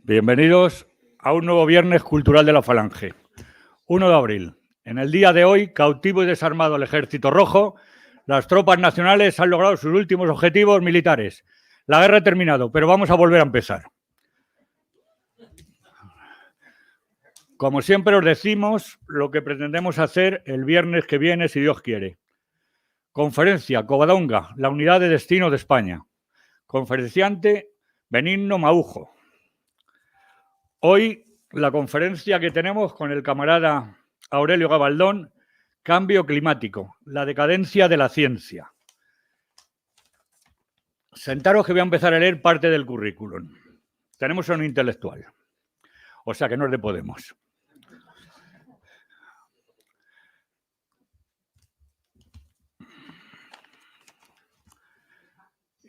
Bienvenidos a un nuevo Viernes Cultural de la Falange. 1 de abril. En el día de hoy, cautivo y desarmado el Ejército Rojo, las tropas nacionales han logrado sus últimos objetivos militares. La guerra ha terminado, pero vamos a volver a empezar. Como siempre os decimos lo que pretendemos hacer el viernes que viene, si Dios quiere. Conferencia Covadonga, la unidad de destino de España. Conferenciante Benigno Maujo. Hoy la conferencia que tenemos con el camarada Aurelio Gabaldón, Cambio climático, la decadencia de la ciencia. Sentaros que voy a empezar a leer parte del currículum. Tenemos a un intelectual, o sea que no es de Podemos.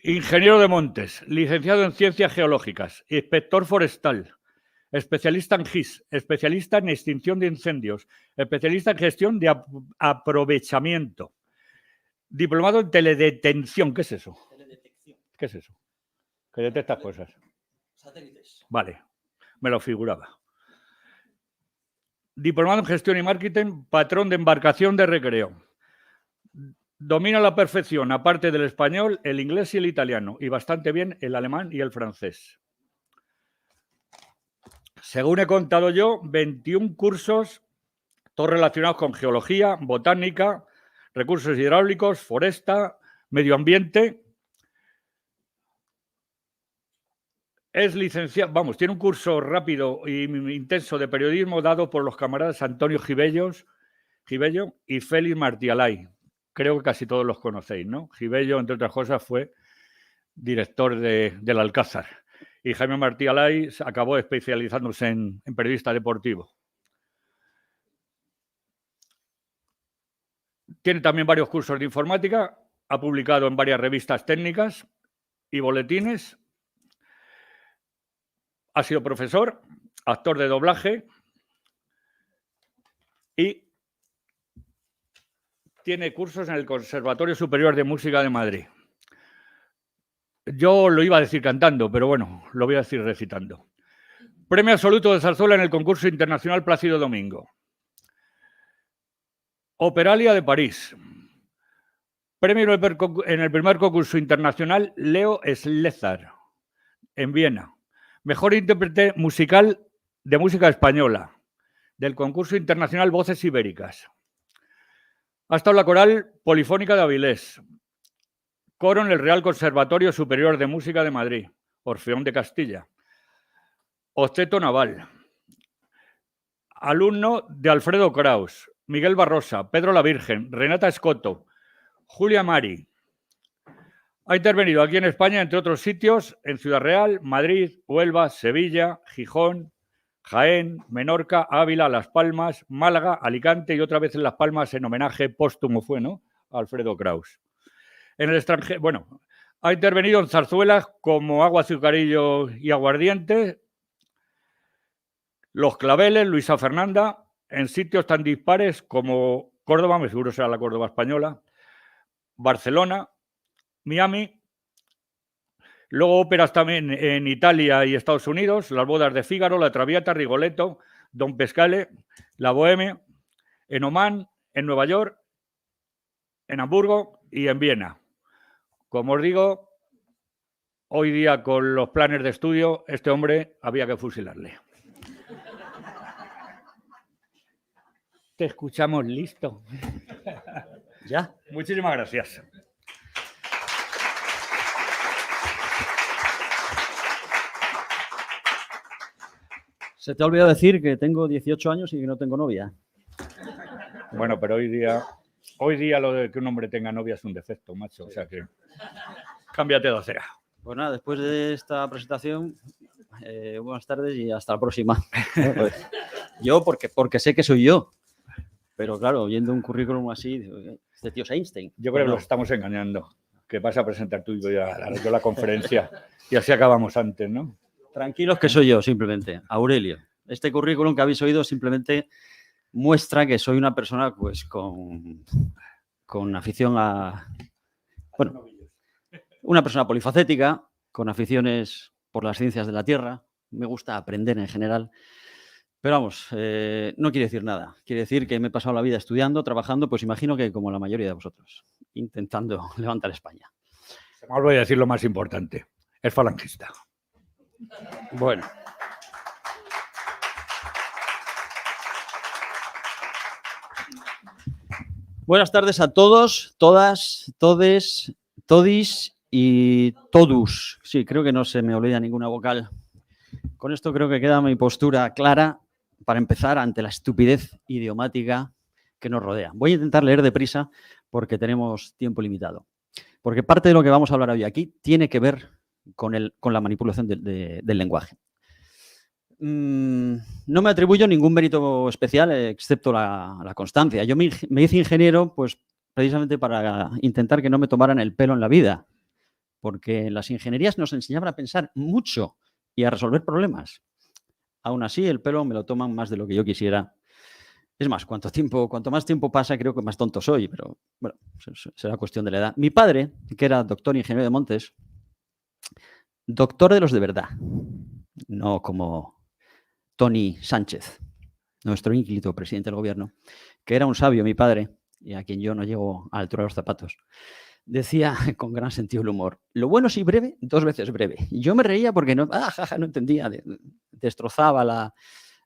Ingeniero de montes, licenciado en ciencias geológicas, inspector forestal, especialista en GIS, especialista en extinción de incendios, especialista en gestión de aprovechamiento, diplomado en teledetención. ¿Qué es eso? Teledetección. ¿Qué es eso? Que detectas cosas. Satélites. Vale, me lo figuraba. Diplomado en gestión y marketing, patrón de embarcación de recreo. Domina a la perfección, aparte del español, el inglés y el italiano, y bastante bien el alemán y el francés. Según he contado yo, 21 cursos, todos relacionados con geología, botánica, recursos hidráulicos, foresta, medio ambiente. Es licenciado, vamos, tiene un curso rápido e intenso de periodismo dado por los camaradas Antonio Gibello y Félix Martialay. Creo que casi todos los conocéis, ¿no? Gibello, entre otras cosas, fue director del Alcázar. Y Jaime Martialay acabó especializándose en periodista deportivo. Tiene también varios cursos de informática, ha publicado en varias revistas técnicas y boletines. Ha sido profesor, actor de doblaje y tiene cursos en el Conservatorio Superior de Música de Madrid. Yo lo iba a decir cantando, pero bueno, lo voy a decir recitando. Premio absoluto de zarzuela en el concurso internacional Plácido Domingo. Operalia de París. Premio en el primer concurso internacional Leo Slezar, en Viena. Mejor intérprete musical de música española, del concurso internacional Voces Ibéricas. Ha estado en la Coral Polifónica de Avilés, coro en el Real Conservatorio Superior de Música de Madrid, Orfeón de Castilla, octeto naval, alumno de Alfredo Kraus, Miguel Barrosa, Pedro la Virgen, Renata Escoto, Julia Mari. Ha intervenido aquí en España, entre otros sitios, en Ciudad Real, Madrid, Huelva, Sevilla, Gijón, Jaén, Menorca, Ávila, Las Palmas, Málaga, Alicante y otra vez en Las Palmas en homenaje póstumo fue, ¿no?, a Alfredo Kraus. En el extranjero, bueno, ha intervenido en zarzuelas como Agua, Azucarillo y Aguardiente, Los Claveles, Luisa Fernanda, en sitios tan dispares como Córdoba, me seguro será la Córdoba española, Barcelona, Miami. Luego óperas también en Italia y Estados Unidos, Las bodas de Fígaro, La Traviata, Rigoletto, Don Pescale, La Bohème, en Omán, en Nueva York, en Hamburgo y en Viena. Como os digo, hoy día con los planes de estudio, este hombre había que fusilarle. Te escuchamos listo. ¿Ya? Muchísimas gracias. Se te ha olvidado decir que tengo 18 años y que no tengo novia. Bueno, pero hoy día lo de que un hombre tenga novia es un defecto, macho. O sea que cámbiate de acera. Pues nada, después de esta presentación, buenas tardes y hasta la próxima. Pues, yo porque sé que soy yo. Pero claro, oyendo un currículum así, este tío es Einstein. Yo creo que los estamos engañando. Que vas a presentar tú y yo la conferencia y así acabamos antes, ¿no? Tranquilos que soy yo, simplemente. Aurelio. Este currículum que habéis oído simplemente muestra que soy una persona pues con afición a... Bueno, una persona polifacética, con aficiones por las ciencias de la Tierra, me gusta aprender en general. Pero vamos, no quiere decir nada. Quiere decir que me he pasado la vida estudiando, trabajando, pues imagino que como la mayoría de vosotros, intentando levantar España. Se me olvidó decir lo más importante. Es falangista. Bueno. Buenas tardes a todos, todas, todes, todis y todus. Sí, creo que no se me olvida ninguna vocal. Con esto creo que queda mi postura clara para empezar ante la estupidez idiomática que nos rodea. Voy a intentar leer deprisa porque tenemos tiempo limitado. Porque parte de lo que vamos a hablar hoy aquí tiene que ver con la manipulación del lenguaje. No me atribuyo ningún mérito especial excepto la constancia. Yo me hice ingeniero pues precisamente para intentar que no me tomaran el pelo en la vida. Porque en las ingenierías nos enseñaban a pensar mucho y a resolver problemas. Aún así, el pelo me lo toman más de lo que yo quisiera. Es más, cuanto más tiempo pasa, creo que más tonto soy, pero bueno, será cuestión de la edad. Mi padre, que era doctor ingeniero de montes, doctor de los de verdad, no como Tony Sánchez, nuestro ínclito presidente del gobierno, que era un sabio, mi padre, y a quien yo no llego a la altura de los zapatos, decía con gran sentido del humor, lo bueno si breve, 2 veces breve. Y yo me reía porque no entendía, destrozaba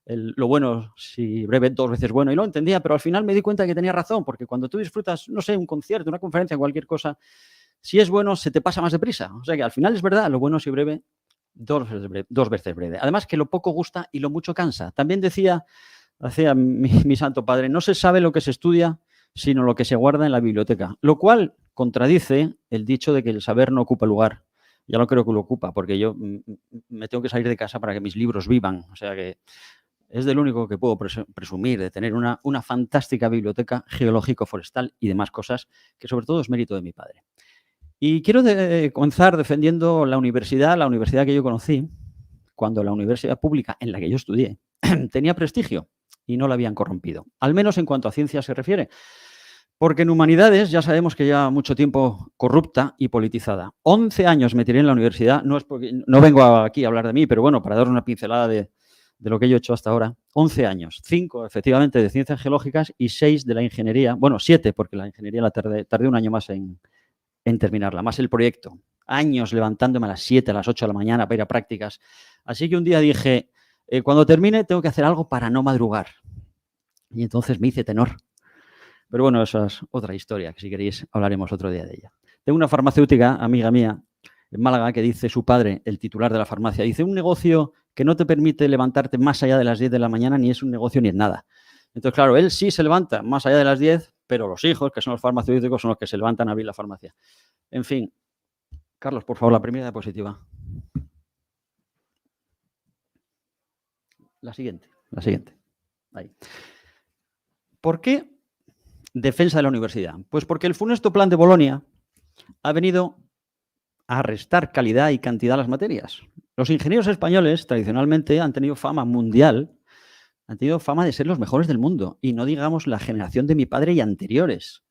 lo bueno si breve, 2 veces bueno, y lo entendía, pero al final me di cuenta que tenía razón, porque cuando tú disfrutas, no sé, un concierto, una conferencia, cualquier cosa, si es bueno, se te pasa más deprisa. O sea que al final es verdad, lo bueno si breve, 2 veces breve. Además que lo poco gusta y lo mucho cansa. También decía mi santo padre, no se sabe lo que se estudia, sino lo que se guarda en la biblioteca, lo cual contradice el dicho de que el saber no ocupa lugar. Ya no creo que lo ocupa, porque yo me tengo que salir de casa para que mis libros vivan. O sea que es del único que puedo presumir, de tener una fantástica biblioteca geológico-forestal y demás cosas, que sobre todo es mérito de mi padre. Y quiero comenzar defendiendo la universidad que yo conocí, cuando la universidad pública en la que yo estudié tenía prestigio y no la habían corrompido, al menos en cuanto a ciencia se refiere. Porque en humanidades ya sabemos que lleva mucho tiempo corrupta y politizada. 11 años me tiré en la universidad, no vengo aquí a hablar de mí, pero bueno, para dar una pincelada de lo que yo he hecho hasta ahora. 11 años, 5 efectivamente de ciencias geológicas y 6 de la ingeniería. Bueno, 7 porque la ingeniería la tardé un año más en terminarla, más el proyecto. Años levantándome a las 7, a las 8 de la mañana para ir a prácticas. Así que un día dije, cuando termine tengo que hacer algo para no madrugar. Y entonces me hice tenor. Pero bueno, esa es otra historia, que si queréis hablaremos otro día de ella. Tengo una farmacéutica, amiga mía, en Málaga, que dice su padre, el titular de la farmacia, dice, un negocio que no te permite levantarte más allá de las 10 de la mañana ni es un negocio ni es nada. Entonces, claro, él sí se levanta más allá de las 10, pero los hijos, que son los farmacéuticos, son los que se levantan a abrir la farmacia. En fin, Carlos, por favor, la primera diapositiva. La siguiente. Ahí. ¿Por qué defensa de la universidad? Pues porque el funesto plan de Bolonia ha venido a restar calidad y cantidad a las materias. Los ingenieros españoles tradicionalmente han tenido fama mundial, han tenido fama de ser los mejores del mundo, y no digamos la generación de mi padre y anteriores.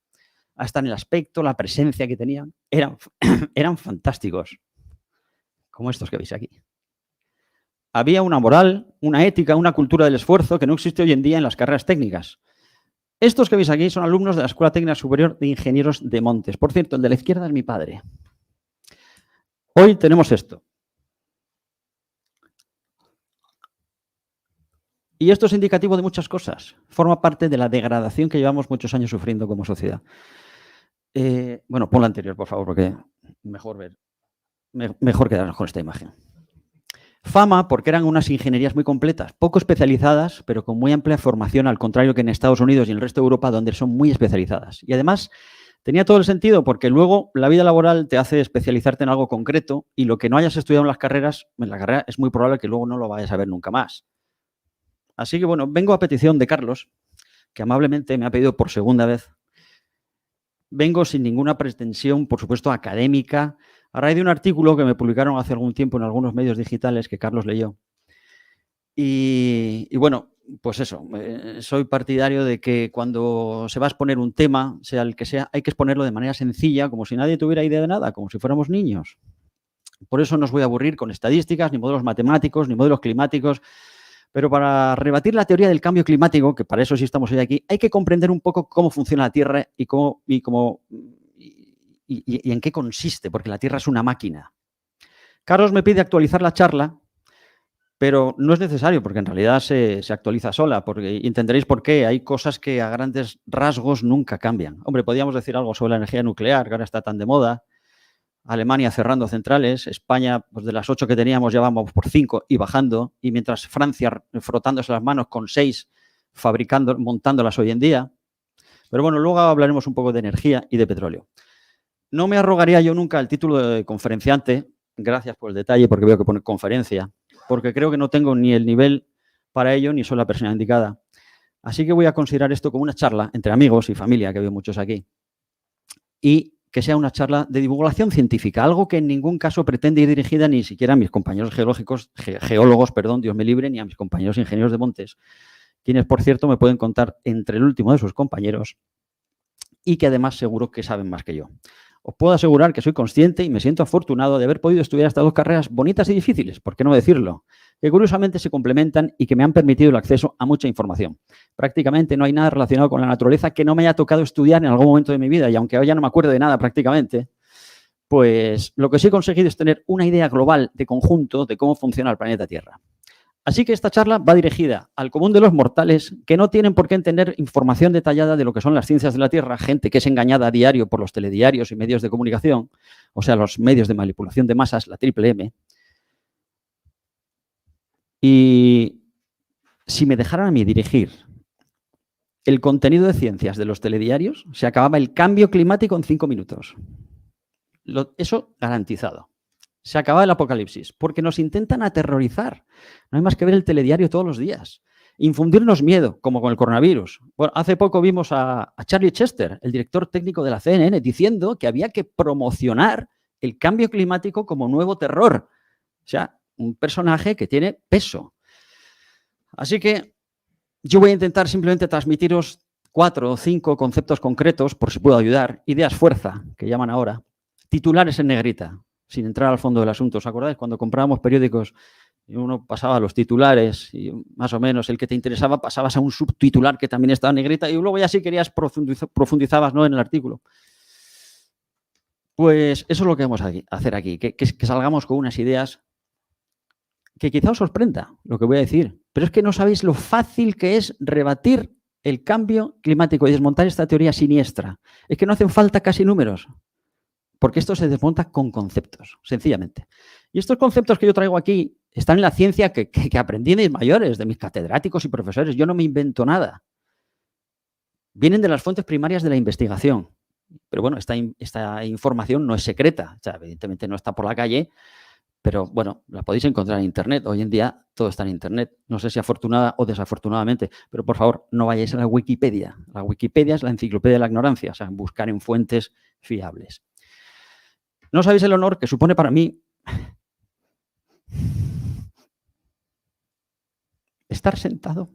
Hasta en el aspecto, la presencia que tenían, eran fantásticos, como estos que veis aquí. Había una moral, una ética, una cultura del esfuerzo que no existe hoy en día en las carreras técnicas. Estos que veis aquí son alumnos de la Escuela Técnica Superior de Ingenieros de Montes. Por cierto, el de la izquierda es mi padre. Hoy tenemos esto. Y esto es indicativo de muchas cosas. Forma parte de la degradación que llevamos muchos años sufriendo como sociedad. Bueno, pon la anterior, por favor, porque mejor quedarnos con esta imagen. Fama porque eran unas ingenierías muy completas, poco especializadas, pero con muy amplia formación, al contrario que en Estados Unidos y en el resto de Europa, donde son muy especializadas. Y además tenía todo el sentido porque luego la vida laboral te hace especializarte en algo concreto y lo que no hayas estudiado en la carrera es muy probable que luego no lo vayas a ver nunca más. Así que bueno, vengo a petición de Carlos, que amablemente me ha pedido por segunda vez. Vengo sin ninguna pretensión, por supuesto, académica, a raíz de un artículo que me publicaron hace algún tiempo en algunos medios digitales que Carlos leyó. Y bueno, pues eso, soy partidario de que cuando se va a exponer un tema, sea el que sea, hay que exponerlo de manera sencilla, como si nadie tuviera idea de nada, como si fuéramos niños. Por eso no os voy a aburrir con estadísticas, ni modelos matemáticos, ni modelos climáticos. Pero para rebatir la teoría del cambio climático, que para eso sí estamos hoy aquí, hay que comprender un poco cómo funciona la Tierra y en qué consiste, porque la Tierra es una máquina. Carlos me pide actualizar la charla, pero no es necesario, porque en realidad se actualiza sola, porque entenderéis por qué. Hay cosas que a grandes rasgos nunca cambian. Hombre, podríamos decir algo sobre la energía nuclear, que ahora está tan de moda. Alemania cerrando centrales, España, pues de las 8 que teníamos ya vamos por 5 y bajando, y mientras Francia frotándose las manos con 6, montándolas hoy en día. Pero bueno, luego hablaremos un poco de energía y de petróleo. No me arrogaría yo nunca el título de conferenciante, gracias por el detalle, porque veo que pone conferencia, porque creo que no tengo ni el nivel para ello, ni soy la persona indicada. Así que voy a considerar esto como una charla entre amigos y familia, que veo muchos aquí, y que sea una charla de divulgación científica, algo que en ningún caso pretende ir dirigida ni siquiera a mis compañeros geólogos, Dios me libre, ni a mis compañeros ingenieros de montes, quienes, por cierto, me pueden contar entre el último de sus compañeros y que además seguro que saben más que yo. Os puedo asegurar que soy consciente y me siento afortunado de haber podido estudiar estas 2 carreras bonitas y difíciles, ¿por qué no decirlo?, que curiosamente se complementan y que me han permitido el acceso a mucha información. Prácticamente no hay nada relacionado con la naturaleza que no me haya tocado estudiar en algún momento de mi vida, y aunque hoy ya no me acuerdo de nada prácticamente, pues lo que sí he conseguido es tener una idea global de conjunto de cómo funciona el planeta Tierra. Así que esta charla va dirigida al común de los mortales que no tienen por qué entender información detallada de lo que son las ciencias de la Tierra, gente que es engañada a diario por los telediarios y medios de comunicación, o sea, los medios de manipulación de masas, la triple M. Y si me dejaran a mí dirigir el contenido de ciencias de los telediarios, se acababa el cambio climático en 5 minutos. Eso garantizado. Se acaba el apocalipsis, porque nos intentan aterrorizar. No hay más que ver el telediario todos los días. Infundirnos miedo, como con el coronavirus. Bueno, hace poco vimos a Charlie Chester, el director técnico de la CNN, diciendo que había que promocionar el cambio climático como nuevo terror. O sea, un personaje que tiene peso. Así que yo voy a intentar simplemente transmitiros 4 o 5 conceptos concretos, por si puedo ayudar, ideas fuerza, que llaman ahora, titulares en negrita, sin entrar al fondo del asunto. ¿Os acordáis? Cuando comprábamos periódicos y uno pasaba a los titulares y más o menos el que te interesaba pasabas a un subtitular que también estaba en negrita y luego ya si querías profundizabas, ¿no?, en el artículo. Pues eso es lo que vamos a hacer aquí, que salgamos con unas ideas que quizá os sorprenda lo que voy a decir, pero es que no sabéis lo fácil que es rebatir el cambio climático y desmontar esta teoría siniestra. Es que no hacen falta casi números, porque esto se desmonta con conceptos, sencillamente. Y estos conceptos que yo traigo aquí están en la ciencia que aprendí de mis mayores, de mis catedráticos y profesores. Yo no me invento nada. Vienen de las fuentes primarias de la investigación. Pero bueno, esta información no es secreta. O sea, evidentemente no está por la calle, pero bueno, la podéis encontrar en Internet. Hoy en día todo está en Internet. No sé si afortunada o desafortunadamente, pero por favor, no vayáis a la Wikipedia. La Wikipedia es la enciclopedia de la ignorancia, o sea, buscar en fuentes fiables. No sabéis el honor que supone para mí estar sentado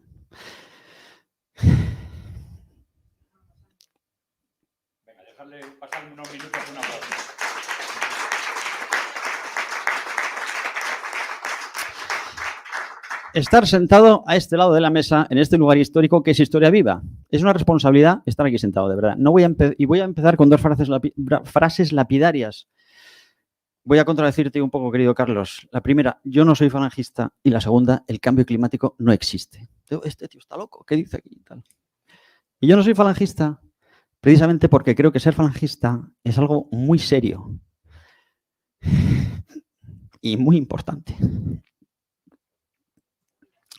Venga, dejadle pasar unos minutos una pausa. estar sentado a este lado de la mesa, en este lugar histórico que es historia viva. Es una responsabilidad estar aquí sentado, de verdad. Voy a empezar con 2 frases lapidarias. Voy a contradecirte un poco, querido Carlos. La primera, yo no soy falangista, y la segunda, el cambio climático no existe. Este tío está loco, ¿qué dice aquí? Y yo no soy falangista precisamente porque creo que ser falangista es algo muy serio y muy importante.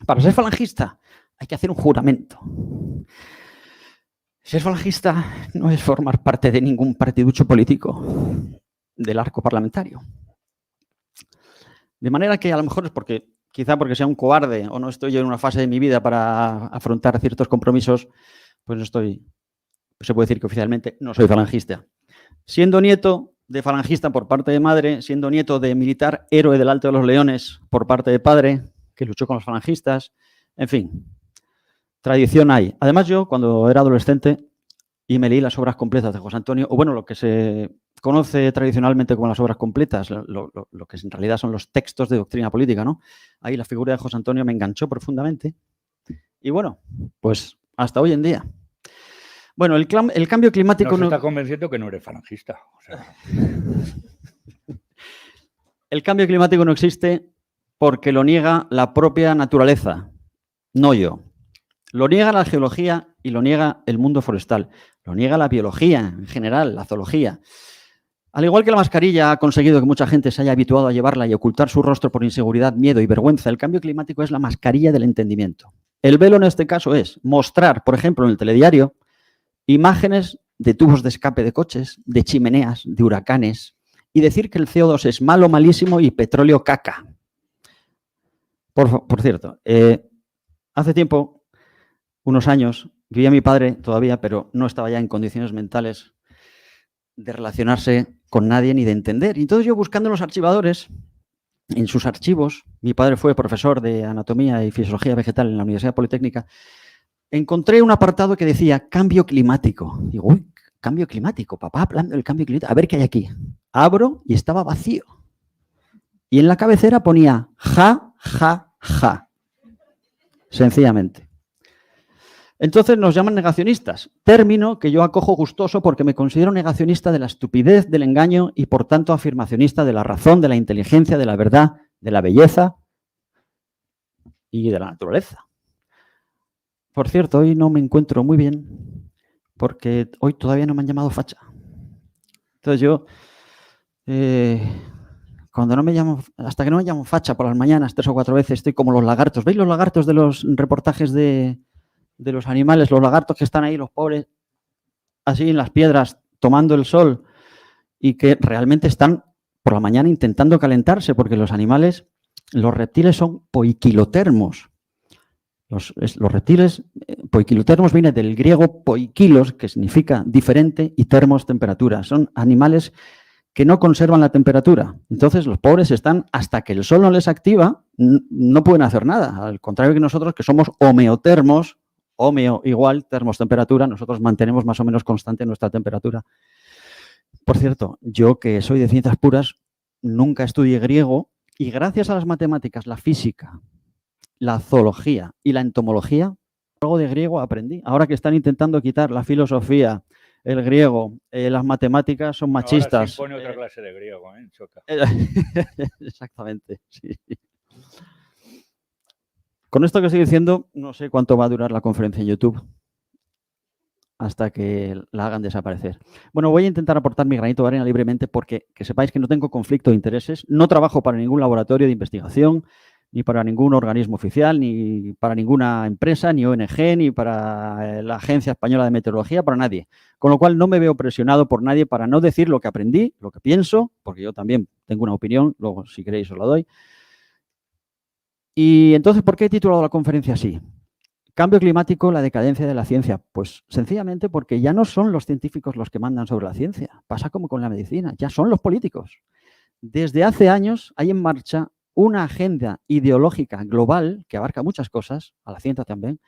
Para ser falangista hay que hacer un juramento. Ser falangista no es formar parte de ningún partiducho político del arco parlamentario. De manera que a lo mejor es quizá porque sea un cobarde o no estoy yo en una fase de mi vida para afrontar ciertos compromisos, pues se puede decir que oficialmente no soy falangista. Siendo nieto de falangista por parte de madre, siendo nieto de militar héroe del Alto de los Leones por parte de padre, que luchó con los falangistas, en fin, tradición hay. Además yo, cuando era adolescente y me leí las obras completas de José Antonio, o bueno, lo que se conoce tradicionalmente como las obras completas, lo que en realidad son los textos de doctrina política, ¿no? Ahí la figura de José Antonio me enganchó profundamente. Y bueno, pues hasta hoy en día. Bueno, el cambio climático... Nos está convenciendo que no eres falangista. O sea. El cambio climático no existe porque lo niega la propia naturaleza, no yo. Lo niega la geología y lo niega el mundo forestal. Lo niega la biología en general, la zoología. Al igual que la mascarilla ha conseguido que mucha gente se haya habituado a llevarla y ocultar su rostro por inseguridad, miedo y vergüenza, el cambio climático es la mascarilla del entendimiento. El velo en este caso es mostrar, por ejemplo, en el telediario, imágenes de tubos de escape de coches, de chimeneas, de huracanes, y decir que el CO2 es malo, malísimo y petróleo caca. Por cierto, hace tiempo, unos años, vivía mi padre todavía, pero no estaba ya en condiciones mentales de relacionarse con nadie ni de entender. Y entonces yo buscando en los archivadores, en sus archivos, mi padre fue profesor de anatomía y fisiología vegetal en la Universidad Politécnica, encontré un apartado que decía cambio climático. Digo, uy, cambio climático, papá hablando del cambio climático, a ver qué hay aquí. Abro y estaba vacío. Y en la cabecera ponía ja, ja, ja. Sencillamente. Entonces nos llaman negacionistas, término que yo acojo gustoso porque me considero negacionista de la estupidez, del engaño y por tanto afirmacionista de la razón, de la inteligencia, de la verdad, de la belleza y de la naturaleza. Por cierto, hoy no me encuentro muy bien porque hoy todavía no me han llamado facha. Entonces yo, cuando no me llamo, hasta que no me llamo facha por las mañanas 3 o 4 veces, estoy como los lagartos. ¿Veis los lagartos de los reportajes de los animales? Los lagartos que están ahí, los pobres, así en las piedras, tomando el sol y que realmente están por la mañana intentando calentarse porque los animales, los reptiles son poikilotermos. Los reptiles, poikilotermos viene del griego poikilos, que significa diferente, y termos, temperatura. Son animales que no conservan la temperatura. Entonces, los pobres están, hasta que el sol no les activa, no pueden hacer nada. Al contrario que nosotros, que somos homeotermos, homeo igual, termos, temperatura, nosotros mantenemos más o menos constante nuestra temperatura. Por cierto, yo que soy de ciencias puras, nunca estudié griego y gracias a las matemáticas, la física, la zoología y la entomología, algo de griego aprendí. Ahora que están intentando quitar la filosofía, el griego, las matemáticas son machistas. Ahora se impone otra clase de griego, choca. Exactamente, sí. Con esto que estoy diciendo, no sé cuánto va a durar la conferencia en YouTube hasta que la hagan desaparecer. Bueno, voy a intentar aportar mi granito de arena libremente porque que sepáis que no tengo conflicto de intereses, no trabajo para ningún laboratorio de investigación, ni para ningún organismo oficial, ni para ninguna empresa, ni ONG, ni para la Agencia Española de Meteorología, para nadie. Con lo cual no me veo presionado por nadie para no decir lo que aprendí, lo que pienso, porque yo también tengo una opinión, luego si queréis os la doy. Y entonces, ¿por qué he titulado la conferencia así? Cambio climático, la decadencia de la ciencia. Pues sencillamente porque ya no son los científicos los que mandan sobre la ciencia. Pasa como con la medicina, ya son los políticos. Desde hace años hay en marcha una agenda ideológica global que abarca muchas cosas, a la ciencia también,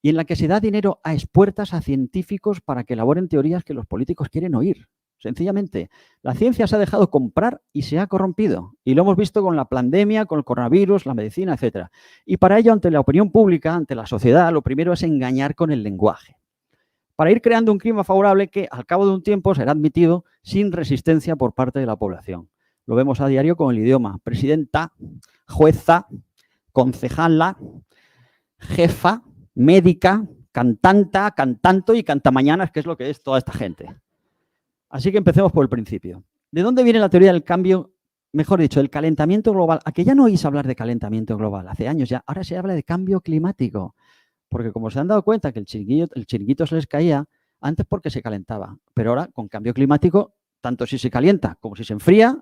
y en la que se da dinero a expuertas a científicos para que elaboren teorías que los políticos quieren oír. Sencillamente, la ciencia se ha dejado comprar y se ha corrompido. Y lo hemos visto con la pandemia, con el coronavirus, la medicina, etc. Y para ello, ante la opinión pública, ante la sociedad, lo primero es engañar con el lenguaje. Para ir creando un clima favorable que, al cabo de un tiempo, será admitido sin resistencia por parte de la población. Lo vemos a diario con el idioma. Presidenta, jueza, concejala, jefa, médica, cantanta, cantanto y cantamañanas, que es lo que es toda esta gente. Así que empecemos por el principio. ¿De dónde viene la teoría del cambio? Mejor dicho, el calentamiento global. ¿A que ya no oís hablar de calentamiento global? Hace años ya. Ahora se habla de cambio climático. Porque como se han dado cuenta que el chiringuito se les caía, antes porque se calentaba. Pero ahora, con cambio climático, tanto si se calienta como si se enfría,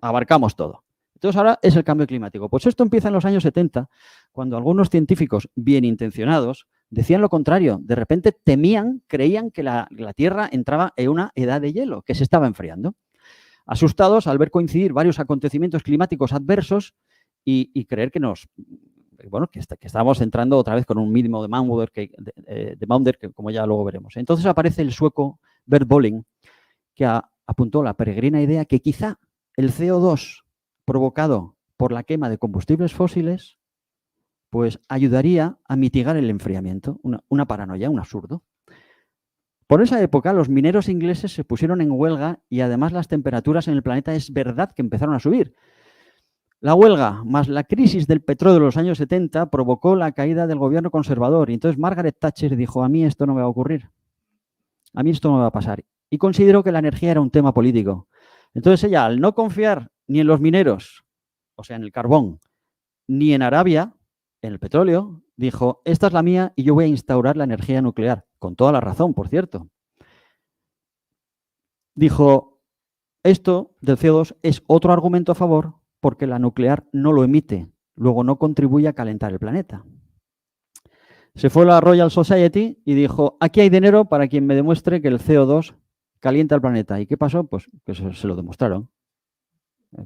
abarcamos todo. Entonces ahora es el cambio climático. Pues esto empieza en los años 70, cuando algunos científicos bien intencionados decían lo contrario. De repente temían, creían que la Tierra entraba en una edad de hielo, que se estaba enfriando. Asustados al ver coincidir varios acontecimientos climáticos adversos y creer que que estábamos entrando otra vez con un mínimo de Maunder, que como ya luego veremos. Entonces aparece el sueco Bert Bolin, que apuntó la peregrina idea que quizá el CO2 provocado por la quema de combustibles fósiles pues ayudaría a mitigar el enfriamiento. Una paranoia, un absurdo. Por esa época, los mineros ingleses se pusieron en huelga y además las temperaturas en el planeta es verdad que empezaron a subir. La huelga más la crisis del petróleo de los años 70 provocó la caída del gobierno conservador. Y entonces Margaret Thatcher dijo, a mí esto no me va a ocurrir. A mí esto no me va a pasar. Y consideró que la energía era un tema político. Entonces ella, al no confiar ni en los mineros, o sea, en el carbón, ni en Arabia, en el petróleo, dijo, esta es la mía y yo voy a instaurar la energía nuclear. Con toda la razón, por cierto. Dijo, esto del CO2 es otro argumento a favor porque la nuclear no lo emite, luego no contribuye a calentar el planeta. Se fue a la Royal Society y dijo, aquí hay dinero para quien me demuestre que el CO2 calienta el planeta. ¿Y qué pasó? Pues que se lo demostraron,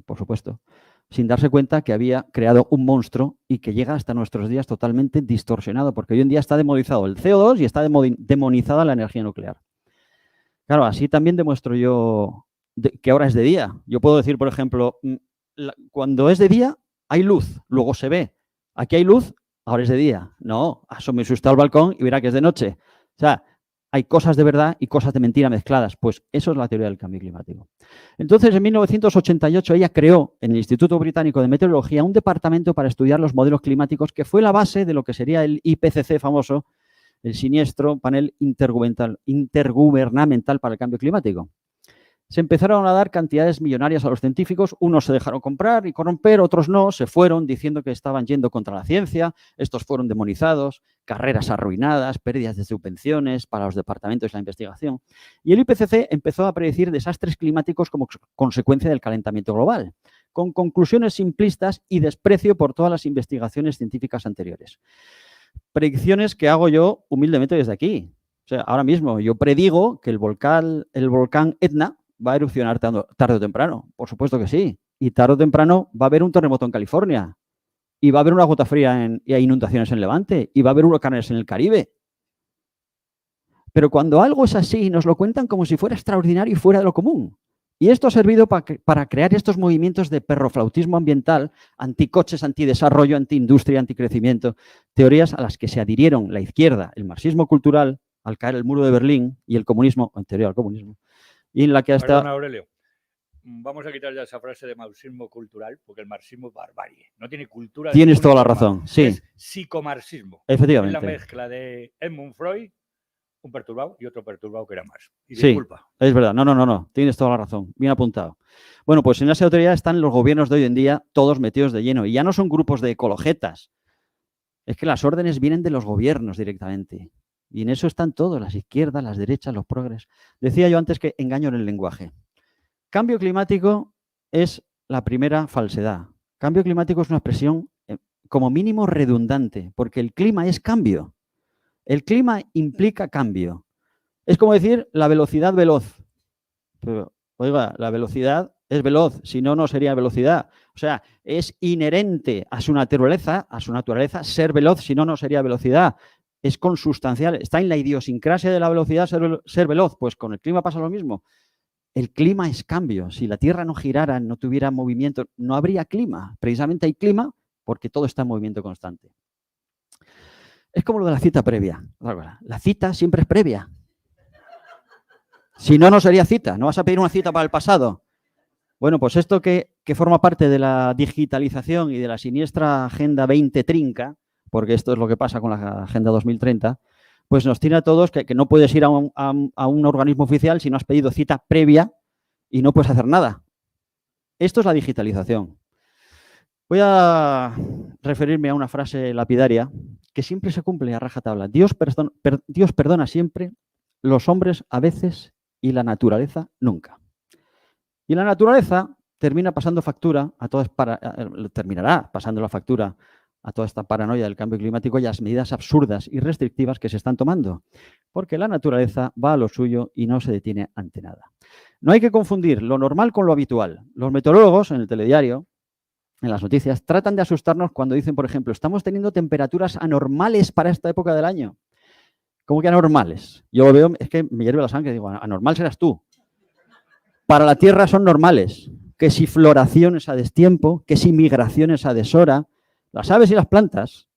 por supuesto, sin darse cuenta que había creado un monstruo y que llega hasta nuestros días totalmente distorsionado, porque hoy en día está demonizado el CO2 y está demonizada la energía nuclear. Claro, así también demuestro yo que ahora es de día. Yo puedo decir, por ejemplo, cuando es de día hay luz, luego se ve. Aquí hay luz, ahora es de día. No, asómese usted al balcón y verá que es de noche. O sea, hay cosas de verdad y cosas de mentira mezcladas. Pues eso es la teoría del cambio climático. Entonces, en 1988, ella creó en el Instituto Británico de Meteorología un departamento para estudiar los modelos climáticos que fue la base de lo que sería el IPCC famoso, el siniestro panel intergubernamental para el cambio climático. Se empezaron a dar cantidades millonarias a los científicos, unos se dejaron comprar y corromper, otros no, se fueron diciendo que estaban yendo contra la ciencia, estos fueron demonizados, carreras arruinadas, pérdidas de subvenciones para los departamentos de la investigación. Y el IPCC empezó a predecir desastres climáticos como consecuencia del calentamiento global, con conclusiones simplistas y desprecio por todas las investigaciones científicas anteriores. Predicciones que hago yo humildemente desde aquí. O sea, ahora mismo yo predigo que el volcán Etna va a erupcionar tarde o temprano. Por supuesto que sí. Y tarde o temprano va a haber un terremoto en California. Y va a haber una gota fría y hay inundaciones en Levante. Y va a haber huracanes en el Caribe. Pero cuando algo es así, nos lo cuentan como si fuera extraordinario y fuera de lo común. Y esto ha servido para crear estos movimientos de perroflautismo ambiental, anticoches, antidesarrollo, antiindustria, anticrecimiento, teorías a las que se adhirieron la izquierda, el marxismo cultural, al caer el muro de Berlín, y el comunismo, anterior al comunismo, y en la que hasta... Perdona, Aurelio, vamos a quitar ya esa frase de marxismo cultural, porque el marxismo es barbarie, no tiene cultura. Tienes toda la razón, sí. Es psicomarxismo. Efectivamente. Es la mezcla de Edmund Freud, un perturbado, y otro perturbado que era Marx. Y sí, disculpa. Es verdad. No. Tienes toda la razón. Bien apuntado. Bueno, pues en esa teoría están los gobiernos de hoy en día todos metidos de lleno. Y ya no son grupos de ecologetas. Es que las órdenes vienen de los gobiernos directamente. Y en eso están todos, las izquierdas, las derechas, los progres. Decía yo antes que engaño en el lenguaje. Cambio climático es la primera falsedad. Cambio climático es una expresión como mínimo redundante, porque el clima es cambio. El clima implica cambio. Es como decir la velocidad veloz. Pero, oiga, la velocidad es veloz, si no, no sería velocidad. O sea, es inherente a su naturaleza ser veloz, si no, no sería velocidad. Es consustancial, está en la idiosincrasia de la velocidad ser veloz. Pues con el clima pasa lo mismo. El clima es cambio. Si la Tierra no girara, no tuviera movimiento, no habría clima. Precisamente hay clima porque todo está en movimiento constante. Es como lo de la cita previa. La cita siempre es previa. Si no, no sería cita. No vas a pedir una cita para el pasado. Bueno, pues esto que forma parte de la digitalización y de la siniestra Agenda 2030, porque esto es lo que pasa con la Agenda 2030, pues nos tiene a todos que no puedes ir a un organismo oficial si no has pedido cita previa y no puedes hacer nada. Esto es la digitalización. Voy a referirme a una frase lapidaria que siempre se cumple a rajatabla. Dios perdona siempre, los hombres a veces y la naturaleza nunca. Y la naturaleza terminará pasando la factura a toda esta paranoia del cambio climático y a las medidas absurdas y restrictivas que se están tomando. Porque la naturaleza va a lo suyo y no se detiene ante nada. No hay que confundir lo normal con lo habitual. Los meteorólogos en el telediario, en las noticias, tratan de asustarnos cuando dicen, por ejemplo, estamos teniendo temperaturas anormales para esta época del año. ¿Cómo que anormales? Yo lo veo, es que me hierve la sangre, digo, anormal serás tú. para la Tierra son normales, que si floraciones a destiempo, que si migraciones a deshora. Las aves y las plantas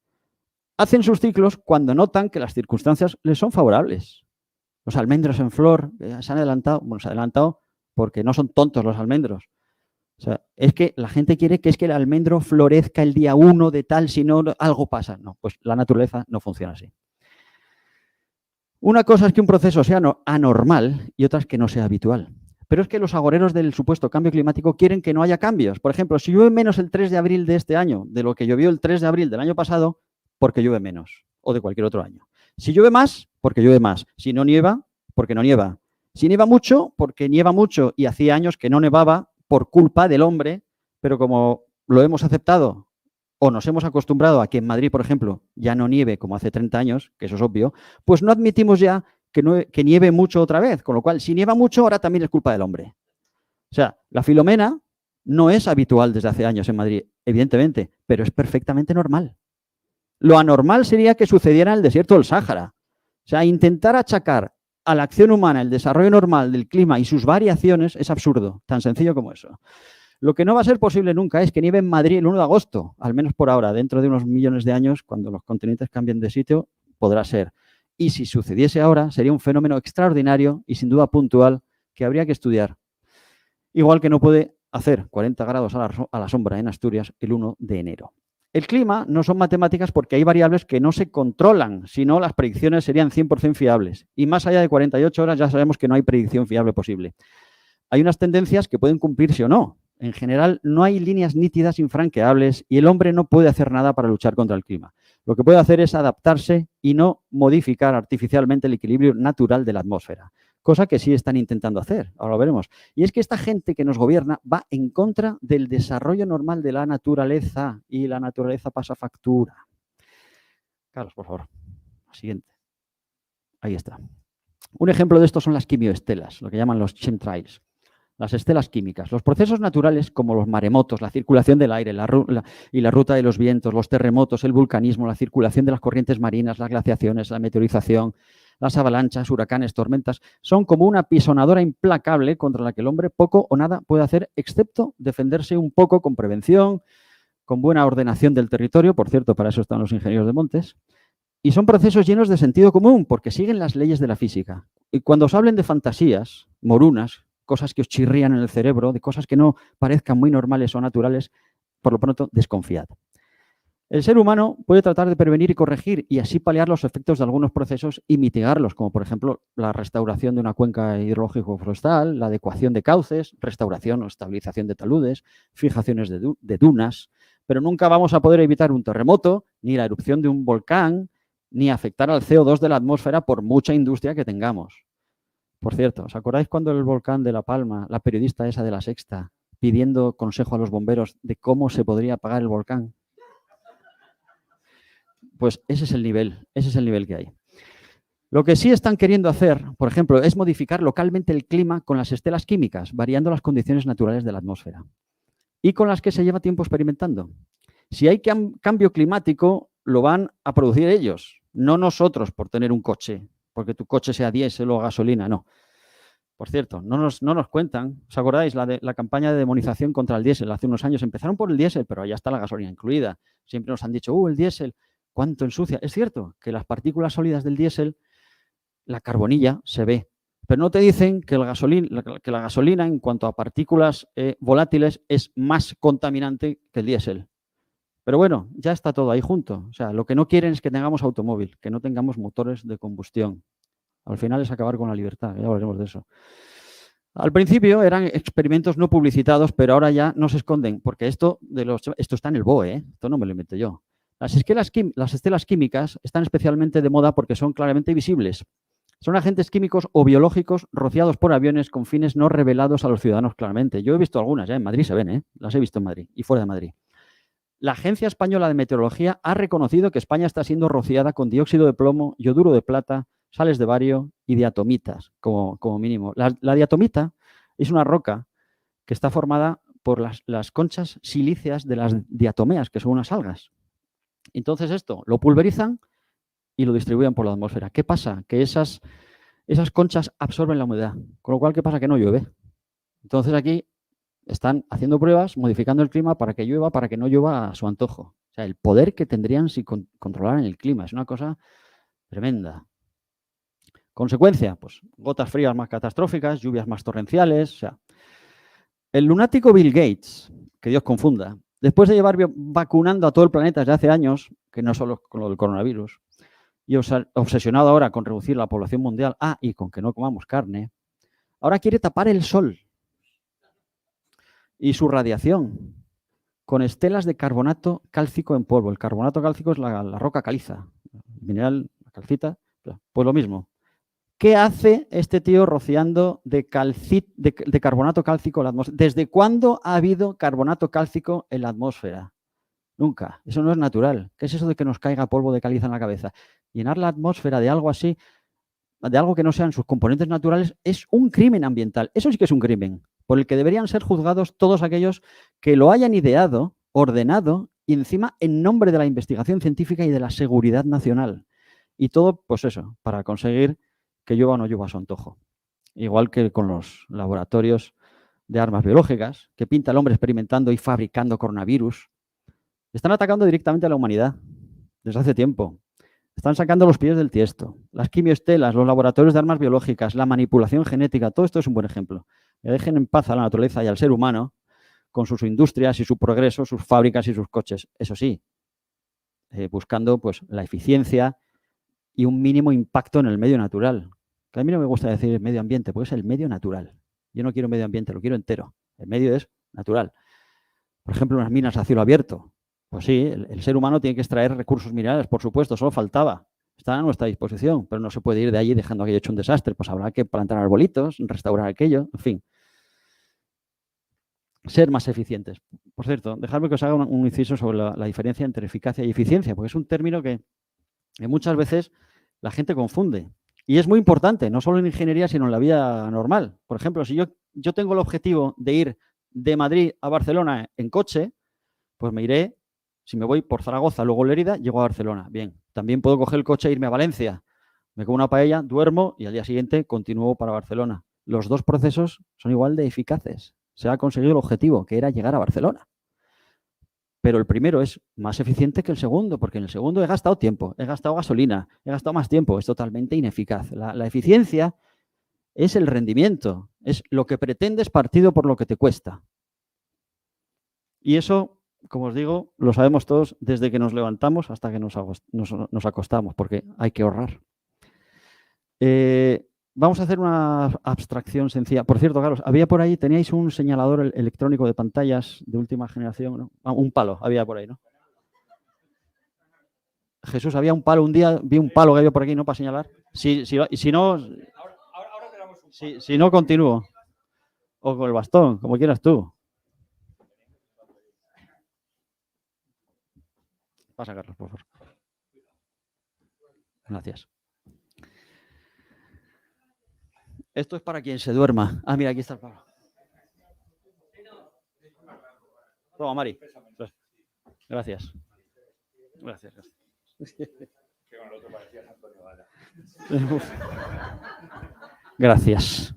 hacen sus ciclos cuando notan que las circunstancias les son favorables. Los almendros en flor se han adelantado porque no son tontos los almendros. O sea, es que la gente quiere que el almendro florezca el día 1 de tal, si no algo pasa. No, pues la naturaleza no funciona así. Una cosa es que un proceso sea anormal y otra es que no sea habitual. Pero es que los agoreros del supuesto cambio climático quieren que no haya cambios. Por ejemplo, si llueve menos el 3 de abril de este año de lo que llovió el 3 de abril del año pasado, porque llueve menos, o de cualquier otro año. Si llueve más, porque llueve más. Si no nieva, porque no nieva. Si nieva mucho, porque nieva mucho y hacía años que no nevaba por culpa del hombre, pero como lo hemos aceptado o nos hemos acostumbrado a que en Madrid, por ejemplo, ya no nieve como hace 30 años, que eso es obvio, pues no admitimos ya que nieve mucho otra vez, con lo cual, si nieva mucho, ahora también es culpa del hombre. O sea, la Filomena no es habitual desde hace años en Madrid, evidentemente, pero es perfectamente normal. Lo anormal sería que sucediera en el desierto del Sáhara. O sea, intentar achacar a la acción humana el desarrollo normal del clima y sus variaciones es absurdo, tan sencillo como eso. Lo que no va a ser posible nunca es que nieve en Madrid el 1 de agosto, al menos por ahora. Dentro de unos millones de años, cuando los continentes cambien de sitio, podrá ser. Y si sucediese ahora, sería un fenómeno extraordinario y sin duda puntual que habría que estudiar. Igual que no puede hacer 40 grados a la sombra en Asturias el 1 de enero. El clima no son matemáticas porque hay variables que no se controlan, si no las predicciones serían 100% fiables. Y más allá de 48 horas ya sabemos que no hay predicción fiable posible. Hay unas tendencias que pueden cumplirse o no. En general, no hay líneas nítidas infranqueables y el hombre no puede hacer nada para luchar contra el clima. Lo que puede hacer es adaptarse y no modificar artificialmente el equilibrio natural de la atmósfera, cosa que sí están intentando hacer, ahora lo veremos. Y es que esta gente que nos gobierna va en contra del desarrollo normal de la naturaleza y la naturaleza pasa factura. Carlos, por favor. Siguiente. Ahí está. Un ejemplo de esto son las quimioestelas, lo que llaman los chemtrails. Las estelas químicas. Los procesos naturales como los maremotos, la circulación del aire y la ruta de los vientos, los terremotos, el vulcanismo, la circulación de las corrientes marinas, las glaciaciones, la meteorización, las avalanchas, huracanes, tormentas, son como una pisonadora implacable contra la que el hombre poco o nada puede hacer, excepto defenderse un poco con prevención, con buena ordenación del territorio, por cierto, para eso están los ingenieros de montes, y son procesos llenos de sentido común, porque siguen las leyes de la física. Y cuando os hablen de fantasías, morunas, cosas que os chirrían en el cerebro, de cosas que no parezcan muy normales o naturales, por lo pronto, desconfiad. El ser humano puede tratar de prevenir y corregir y así paliar los efectos de algunos procesos y mitigarlos, como por ejemplo la restauración de una cuenca hidrológico-forestal, la adecuación de cauces, restauración o estabilización de taludes, fijaciones de dunas, pero nunca vamos a poder evitar un terremoto, ni la erupción de un volcán, ni afectar al CO2 de la atmósfera por mucha industria que tengamos. Por cierto, ¿os acordáis cuando el volcán de La Palma, la periodista esa de La Sexta, pidiendo consejo a los bomberos de cómo se podría apagar el volcán? Pues ese es el nivel que hay. Lo que sí están queriendo hacer, por ejemplo, es modificar localmente el clima con las estelas químicas, variando las condiciones naturales de la atmósfera, y con las que se lleva tiempo experimentando. Si hay cambio climático, lo van a producir ellos, no nosotros por tener un coche, porque tu coche sea diésel o gasolina, no. Por cierto, no nos cuentan, ¿os acordáis la campaña de demonización contra el diésel? Hace unos años empezaron por el diésel, pero ya está la gasolina incluida. Siempre nos han dicho, el diésel, ¿cuánto ensucia? Es cierto que las partículas sólidas del diésel, la carbonilla, se ve, pero no te dicen que la gasolina en cuanto a partículas volátiles es más contaminante que el diésel. Pero bueno, ya está todo ahí junto. O sea, lo que no quieren es que tengamos automóvil, que no tengamos motores de combustión. Al final es acabar con la libertad, ya hablaremos de eso. Al principio eran experimentos no publicitados, pero ahora ya no se esconden, porque esto está en el BOE, esto no me lo inventé yo. Las estelas químicas están especialmente de moda porque son claramente visibles. Son agentes químicos o biológicos rociados por aviones con fines no revelados a los ciudadanos claramente. Yo he visto algunas, en Madrid se ven, las he visto en Madrid y fuera de Madrid. La Agencia Española de Meteorología ha reconocido que España está siendo rociada con dióxido de plomo, yoduro de plata, sales de bario y diatomitas, como mínimo. La diatomita es una roca que está formada por las conchas silíceas de las diatomeas, que son unas algas. Entonces esto lo pulverizan y lo distribuyen por la atmósfera. ¿Qué pasa? Que esas conchas absorben la humedad, con lo cual, ¿qué pasa? Que no llueve. Entonces aquí están haciendo pruebas, modificando el clima para que llueva, para que no llueva a su antojo. O sea, el poder que tendrían si controlaran el clima es una cosa tremenda. Consecuencia, pues gotas frías más catastróficas, lluvias más torrenciales. O sea, el lunático Bill Gates, que Dios confunda, después de llevar vacunando a todo el planeta desde hace años, que no solo con lo del coronavirus, y obsesionado ahora con reducir la población mundial, y con que no comamos carne, ahora quiere tapar el sol y su radiación con estelas de carbonato cálcico en polvo. El carbonato cálcico es la roca caliza, el mineral, la calcita, pues lo mismo. ¿Qué hace este tío rociando de carbonato cálcico en la atmósfera? ¿Desde cuándo ha habido carbonato cálcico en la atmósfera? Nunca. Eso no es natural. ¿Qué es eso de que nos caiga polvo de caliza en la cabeza? Llenar la atmósfera de algo así, de algo que no sean sus componentes naturales, es un crimen ambiental. Eso sí que es un crimen, por el que deberían ser juzgados todos aquellos que lo hayan ideado, ordenado y encima en nombre de la investigación científica y de la seguridad nacional. Y todo, pues eso, para conseguir que llueva o no llueva a su antojo. Igual que con los laboratorios de armas biológicas, que pinta el hombre experimentando y fabricando coronavirus. Están atacando directamente a la humanidad desde hace tiempo. Están sacando los pies del tiesto. Las quimioestelas, los laboratorios de armas biológicas, la manipulación genética, todo esto es un buen ejemplo. Que dejen en paz a la naturaleza y al ser humano con sus industrias y su progreso, sus fábricas y sus coches. Eso sí, buscando pues, la eficiencia y un mínimo impacto en el medio natural. Que a mí no me gusta decir medio ambiente, porque es el medio natural. Yo no quiero medio ambiente, lo quiero entero. El medio es natural. Por ejemplo, unas minas a cielo abierto. Pues sí, el ser humano tiene que extraer recursos minerales, por supuesto, solo faltaba. Están a nuestra disposición, pero no se puede ir de allí dejando aquello hecho un desastre. Pues habrá que plantar arbolitos, restaurar aquello, en fin. Ser más eficientes. Por cierto, dejadme que os haga un inciso sobre la diferencia entre eficacia y eficiencia, porque es un término que muchas veces la gente confunde. Y es muy importante, no solo en ingeniería, sino en la vida normal. Por ejemplo, si yo tengo el objetivo de ir de Madrid a Barcelona en coche, pues me iré. Si me voy por Zaragoza, luego Lérida, llego a Barcelona. Bien, también puedo coger el coche e irme a Valencia. Me como una paella, duermo y al día siguiente continúo para Barcelona. Los dos procesos son igual de eficaces. Se ha conseguido el objetivo, que era llegar a Barcelona. Pero el primero es más eficiente que el segundo, porque en el segundo he gastado tiempo, he gastado gasolina, he gastado más tiempo. Es totalmente ineficaz. La eficiencia es el rendimiento, es lo que pretendes partido por lo que te cuesta. Y eso, como os digo, lo sabemos todos desde que nos levantamos hasta que nos acostamos, porque hay que ahorrar. Vamos a hacer una abstracción sencilla. Por cierto, Carlos, había por ahí, teníais un señalador electrónico de pantallas de última generación, ¿no? Un palo, había por ahí, ¿no? Jesús, había un palo, un día vi un palo que había por aquí, ¿no? Para señalar. Si no, continúo. O con el bastón, como quieras tú. Pasa, Carlos, por favor. Gracias. Esto es para quien se duerma. Mira, aquí está el palo. Toma, Mari. Gracias. Gracias. Gracias.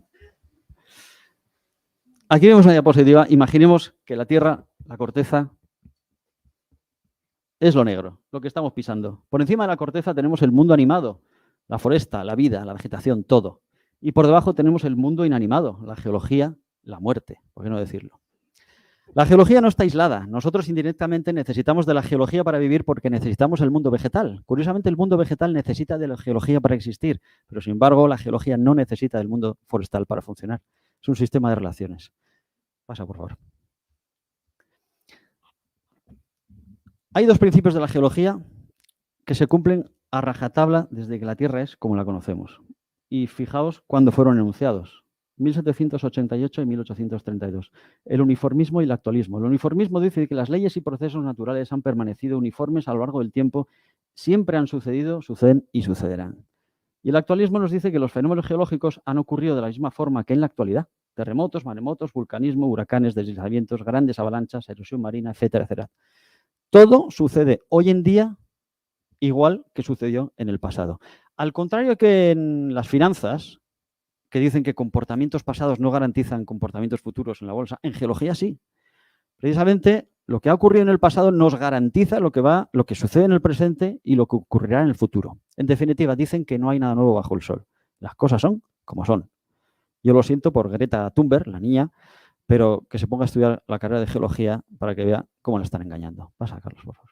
Aquí vemos una diapositiva. Imaginemos que la Tierra, la corteza, es lo negro, lo que estamos pisando. Por encima de la corteza tenemos el mundo animado, la foresta, la vida, la vegetación, todo. Y por debajo tenemos el mundo inanimado, la geología, la muerte, por qué no decirlo. La geología no está aislada. Nosotros indirectamente necesitamos de la geología para vivir porque necesitamos el mundo vegetal. Curiosamente, el mundo vegetal necesita de la geología para existir, pero sin embargo, la geología no necesita del mundo forestal para funcionar. Es un sistema de relaciones. Pasa, por favor. Hay dos principios de la geología que se cumplen a rajatabla desde que la Tierra es como la conocemos. Y fijaos cuándo fueron enunciados. 1788 y 1832. El uniformismo y el actualismo. El uniformismo dice que las leyes y procesos naturales han permanecido uniformes a lo largo del tiempo, siempre han sucedido, suceden y sucederán. Y el actualismo nos dice que los fenómenos geológicos han ocurrido de la misma forma que en la actualidad. Terremotos, maremotos, vulcanismo, huracanes, deslizamientos, grandes avalanchas, erosión marina, etcétera, etcétera. Todo sucede hoy en día igual que sucedió en el pasado. Al contrario que en las finanzas, que dicen que comportamientos pasados no garantizan comportamientos futuros en la bolsa. En geología sí. Precisamente lo que ha ocurrido en el pasado nos garantiza lo que sucede en el presente y lo que ocurrirá en el futuro. En definitiva, dicen que no hay nada nuevo bajo el sol. Las cosas son como son. Yo lo siento por Greta Thunberg, la niña, pero que se ponga a estudiar la carrera de geología para que vea cómo la están engañando. Pasa, Carlos, por favor.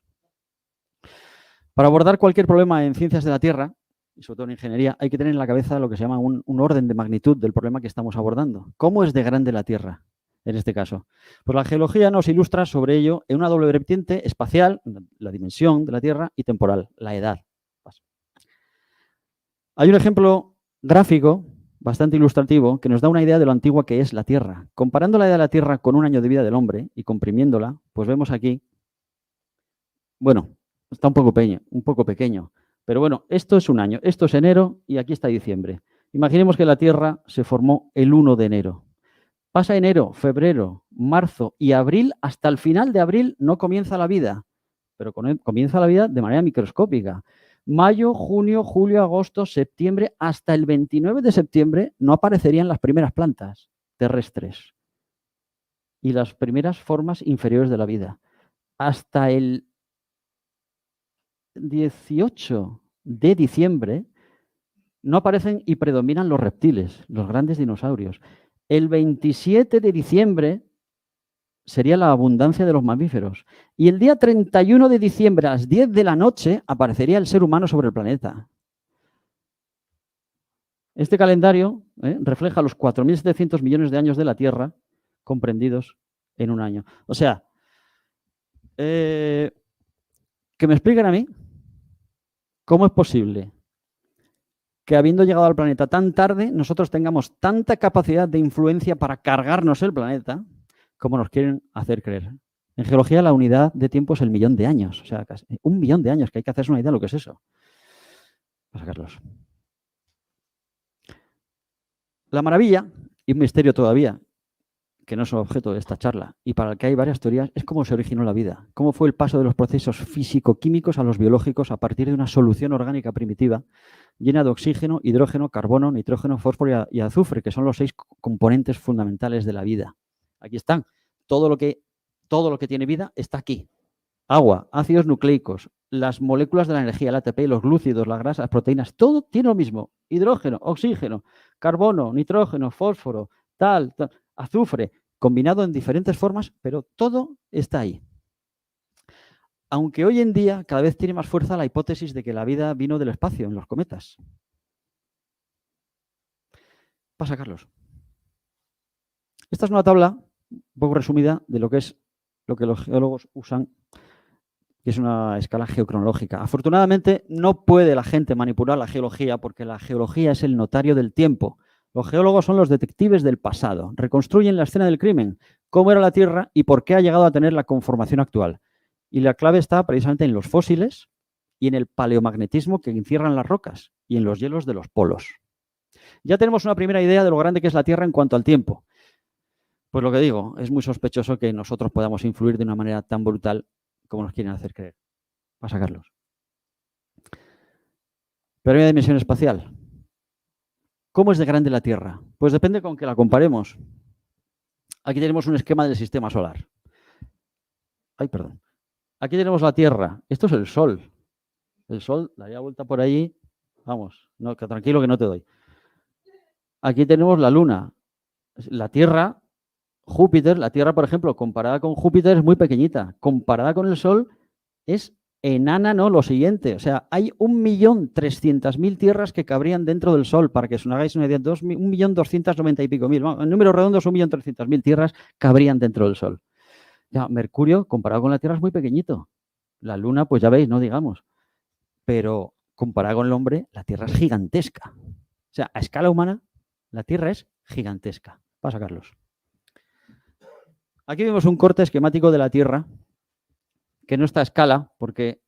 Para abordar cualquier problema en ciencias de la Tierra, y sobre todo en ingeniería, hay que tener en la cabeza lo que se llama un orden de magnitud del problema que estamos abordando. ¿Cómo es de grande la Tierra en este caso? Pues la geología nos ilustra sobre ello en una doble vertiente espacial, la dimensión de la Tierra, y temporal, la edad. Hay un ejemplo gráfico bastante ilustrativo que nos da una idea de lo antigua que es la Tierra. Comparando la edad de la Tierra con un año de vida del hombre y comprimiéndola, pues vemos aquí, bueno, está un poco pequeño, pero bueno, esto es un año, esto es enero y aquí está diciembre. Imaginemos que la Tierra se formó el 1 de enero. Pasa enero, febrero, marzo y abril, hasta el final de abril no comienza la vida, pero comienza la vida de manera microscópica. Mayo, junio, julio, agosto, septiembre, hasta el 29 de septiembre no aparecerían las primeras plantas terrestres y las primeras formas inferiores de la vida. Hasta el 18 de diciembre no aparecen y predominan los reptiles, los grandes dinosaurios. El 27 de diciembre sería la abundancia de los mamíferos. Y el día 31 de diciembre a las 10 de la noche aparecería el ser humano sobre el planeta. Este calendario refleja los 4.700 millones de años de la Tierra comprendidos en un año. O sea, que me expliquen a mí cómo es posible que habiendo llegado al planeta tan tarde, nosotros tengamos tanta capacidad de influencia para cargarnos el planeta como nos quieren hacer creer. En geología la unidad de tiempo es el millón de años. O sea, casi 1 millón de años, que hay que hacerse una idea de lo que es eso. Pasa, Carlos. La maravilla, y un misterio todavía, que no es objeto de esta charla, y para el que hay varias teorías, es cómo se originó la vida. Cómo fue el paso de los procesos físico-químicos a los biológicos a partir de una solución orgánica primitiva llena de oxígeno, hidrógeno, carbono, nitrógeno, fósforo y azufre, que son los 6 componentes fundamentales de la vida. Aquí están. Todo lo que tiene vida está aquí. Agua, ácidos nucleicos, las moléculas de la energía, el ATP, los glúcidos, las grasas, las proteínas, todo tiene lo mismo. Hidrógeno, oxígeno, carbono, nitrógeno, fósforo, tal, azufre, combinado en diferentes formas, pero todo está ahí. Aunque hoy en día cada vez tiene más fuerza la hipótesis de que la vida vino del espacio, en los cometas. Pasa, Carlos. Esta es una tabla un poco resumida de lo que los geólogos usan, que es una escala geocronológica. Afortunadamente no puede la gente manipular la geología porque la geología es el notario del tiempo. Los geólogos son los detectives del pasado. Reconstruyen la escena del crimen, cómo era la Tierra y por qué ha llegado a tener la conformación actual. Y la clave está precisamente en los fósiles y en el paleomagnetismo que encierran las rocas y en los hielos de los polos. Ya tenemos una primera idea de lo grande que es la Tierra en cuanto al tiempo. Pues lo que digo, es muy sospechoso que nosotros podamos influir de una manera tan brutal como nos quieren hacer creer. Pasa, Carlos. Primera dimensión espacial. ¿Cómo es de grande la Tierra? Pues depende con que la comparemos. Aquí tenemos un esquema del sistema solar. Ay, perdón. Aquí tenemos la Tierra. Esto es el Sol. El Sol daría vuelta por allí. Vamos, no, que tranquilo que no te doy. Aquí tenemos la Luna. La Tierra, Júpiter, la Tierra, por ejemplo, comparada con Júpiter es muy pequeñita. Comparada con el Sol es enana, no, lo siguiente. O sea, hay 1.300.000 tierras que cabrían dentro del Sol, para que os hagáis una idea, 1.290.000 y pico mil. En números redondos, 1.300.000 tierras cabrían dentro del Sol. Ya, Mercurio, comparado con la Tierra, es muy pequeñito. La Luna, pues ya veis, no digamos. Pero comparado con el hombre, la Tierra es gigantesca. O sea, a escala humana, la Tierra es gigantesca. Pasa, Carlos. Aquí vemos un corte esquemático de la Tierra que no está a escala porque,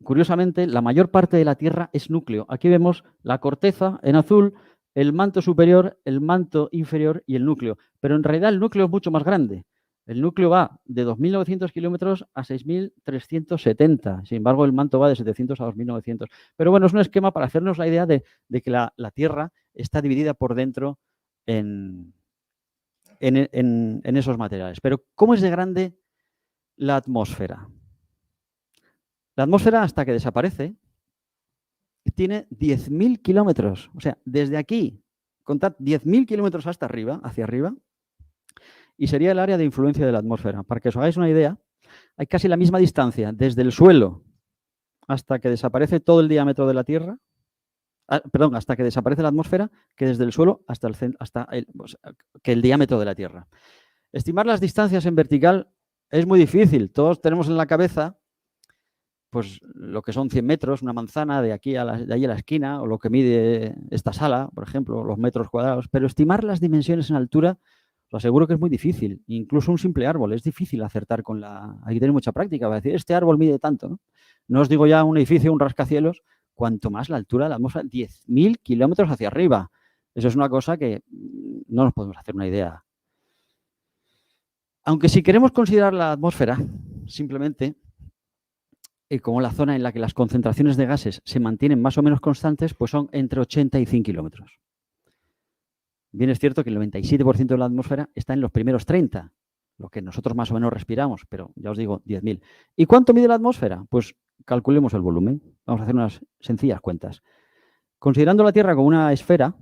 curiosamente, la mayor parte de la Tierra es núcleo. Aquí vemos la corteza en azul, el manto superior, el manto inferior y el núcleo. Pero en realidad el núcleo es mucho más grande. El núcleo va de 2.900 kilómetros a 6.370. Sin embargo, el manto va de 700 a 2.900. Pero bueno, es un esquema para hacernos la idea de que la Tierra está dividida por dentro en esos materiales. Pero ¿cómo es de grande la atmósfera? La atmósfera, hasta que desaparece, tiene 10.000 kilómetros. O sea, desde aquí, contad 10.000 kilómetros hasta arriba, hacia arriba, y sería el área de influencia de la atmósfera. Para que os hagáis una idea, hay casi la misma distancia desde el suelo hasta que desaparece todo el diámetro de la Tierra, perdón, hasta que desaparece la atmósfera, que desde el suelo hasta el diámetro de la Tierra. Estimar las distancias en vertical es muy difícil. Todos tenemos en la cabeza pues lo que son 100 metros, una manzana de aquí de ahí a la esquina, o lo que mide esta sala, por ejemplo, los metros cuadrados. Pero estimar las dimensiones en altura, os aseguro que es muy difícil. Incluso un simple árbol es difícil acertar con la... Hay que tener mucha práctica para decir, este árbol mide tanto, ¿no? No os digo ya un edificio, un rascacielos, cuanto más la altura de la atmósfera, 10.000 kilómetros hacia arriba. Eso es una cosa que no nos podemos hacer una idea. Aunque si queremos considerar la atmósfera, simplemente, como la zona en la que las concentraciones de gases se mantienen más o menos constantes, pues son entre 80 y 100 kilómetros. Bien es cierto que el 97% de la atmósfera está en los primeros 30, lo que nosotros más o menos respiramos, pero ya os digo, 10.000. ¿Y cuánto mide la atmósfera? Pues calculemos el volumen. Vamos a hacer unas sencillas cuentas. Considerando la Tierra como una esfera,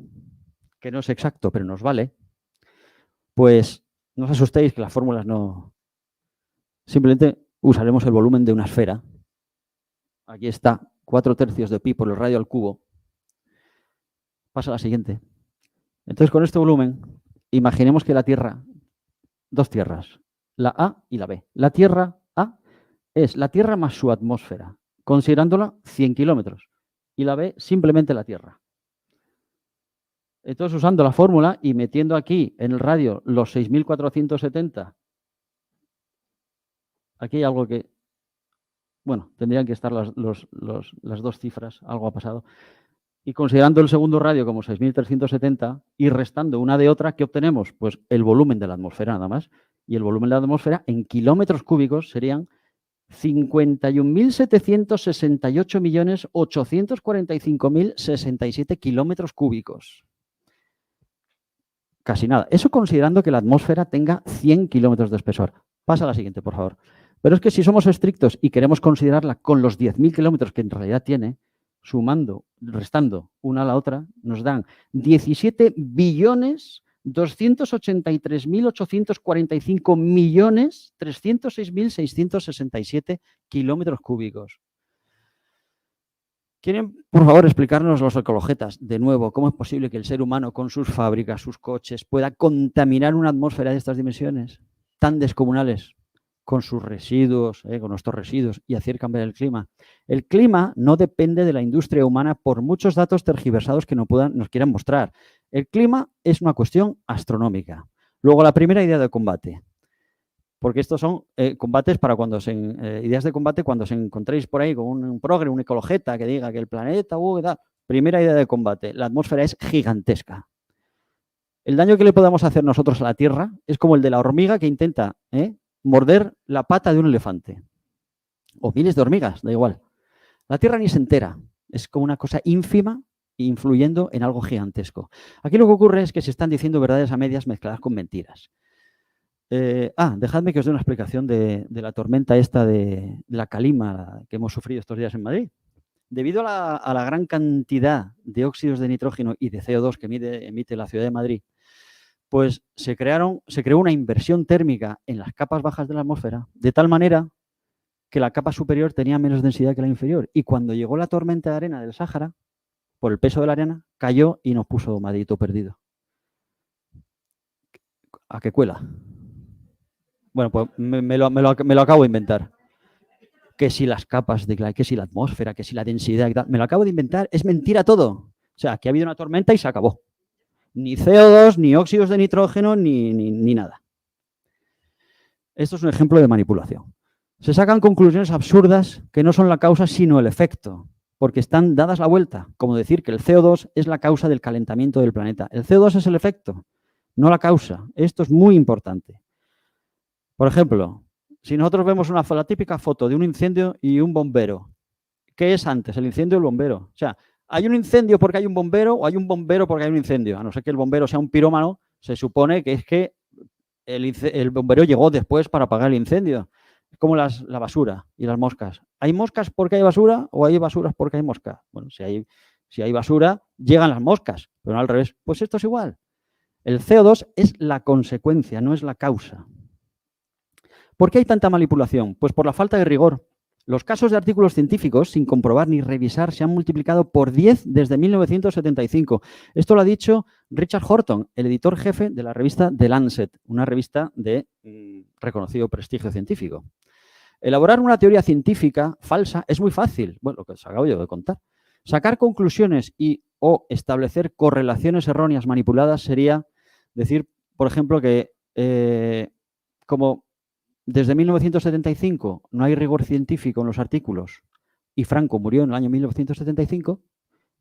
que no es exacto, pero nos vale, pues no os asustéis que las fórmulas no... Simplemente usaremos el volumen de una esfera. Aquí está 4/3 de pi por el radio al cubo. Pasa a la siguiente. Entonces, con este volumen, imaginemos que la Tierra, dos tierras, la A y la B. La Tierra A es la Tierra más su atmósfera, considerándola 100 kilómetros. Y la B, simplemente la Tierra. Entonces, usando la fórmula y metiendo aquí en el radio los 6.470, aquí hay algo que... Bueno, tendrían que estar las dos cifras, algo ha pasado. Y considerando el segundo radio como 6.370 y restando una de otra, ¿qué obtenemos? Pues el volumen de la atmósfera nada más. Y el volumen de la atmósfera en kilómetros cúbicos serían 51.768.845.067 kilómetros cúbicos. Casi nada. Eso considerando que la atmósfera tenga 100 kilómetros de espesor. Pasa a la siguiente, por favor. Pero es que si somos estrictos y queremos considerarla con los 10.000 kilómetros que en realidad tiene, sumando, restando una a la otra, nos dan 17.283.845.306.667 kilómetros cúbicos. ¿Quieren, por favor, explicarnos los ecologetas, de nuevo, cómo es posible que el ser humano con sus fábricas, sus coches, pueda contaminar una atmósfera de estas dimensiones tan descomunales? Con sus residuos, con nuestros residuos y hacer cambiar el clima. El clima no depende de la industria humana por muchos datos tergiversados que nos quieran mostrar. El clima es una cuestión astronómica. Luego, la primera idea de combate. Porque estos son combates para cuando ideas de combate cuando os encontréis por ahí con un progre, un ecologeta que diga que el planeta, primera idea de combate, la atmósfera es gigantesca. El daño que le podamos hacer nosotros a la Tierra es como el de la hormiga que intenta morder la pata de un elefante. O miles de hormigas, da igual. La Tierra ni se entera. Es como una cosa ínfima influyendo en algo gigantesco. Aquí lo que ocurre es que se están diciendo verdades a medias mezcladas con mentiras. Dejadme que os dé una explicación de la tormenta esta de la calima que hemos sufrido estos días en Madrid. Debido a la gran cantidad de óxidos de nitrógeno y de CO2 que emite la ciudad de Madrid, pues se creó una inversión térmica en las capas bajas de la atmósfera, de tal manera que la capa superior tenía menos densidad que la inferior. Y cuando llegó la tormenta de arena del Sáhara, por el peso de la arena, cayó y nos puso Madrid perdido. ¿A qué cuela? Bueno, pues me lo acabo de inventar. Que si las capas, que si la atmósfera, que si la densidad, me lo acabo de inventar. Es mentira todo. O sea, que ha habido una tormenta y se acabó. Ni CO2, ni óxidos de nitrógeno, ni nada. Esto es un ejemplo de manipulación. Se sacan conclusiones absurdas que no son la causa, sino el efecto, porque están dadas la vuelta, como decir que el CO2 es la causa del calentamiento del planeta. El CO2 es el efecto, no la causa. Esto es muy importante. Por ejemplo, si nosotros vemos la típica foto de un incendio y un bombero, ¿qué es antes, el incendio o el bombero? O sea, ¿Hay un incendio porque hay un bombero o hay un bombero porque hay un incendio? A no ser que el bombero sea un pirómano, se supone que es que el bombero llegó después para apagar el incendio. Es como la basura y las moscas. ¿Hay moscas porque hay basura o hay basuras porque hay moscas? Bueno, si hay basura, llegan las moscas, pero no al revés. Pues esto es igual. El CO2 es la consecuencia, no es la causa. ¿Por qué hay tanta manipulación? Pues por la falta de rigor. Los casos de artículos científicos sin comprobar ni revisar se han multiplicado por 10 desde 1975. Esto lo ha dicho Richard Horton, el editor jefe de la revista The Lancet, una revista de reconocido prestigio científico. Elaborar una teoría científica falsa es muy fácil, bueno, lo que os acabo yo de contar. Sacar conclusiones o establecer correlaciones erróneas manipuladas sería decir, por ejemplo, que como desde 1975 no hay rigor científico en los artículos y Franco murió en el año 1975,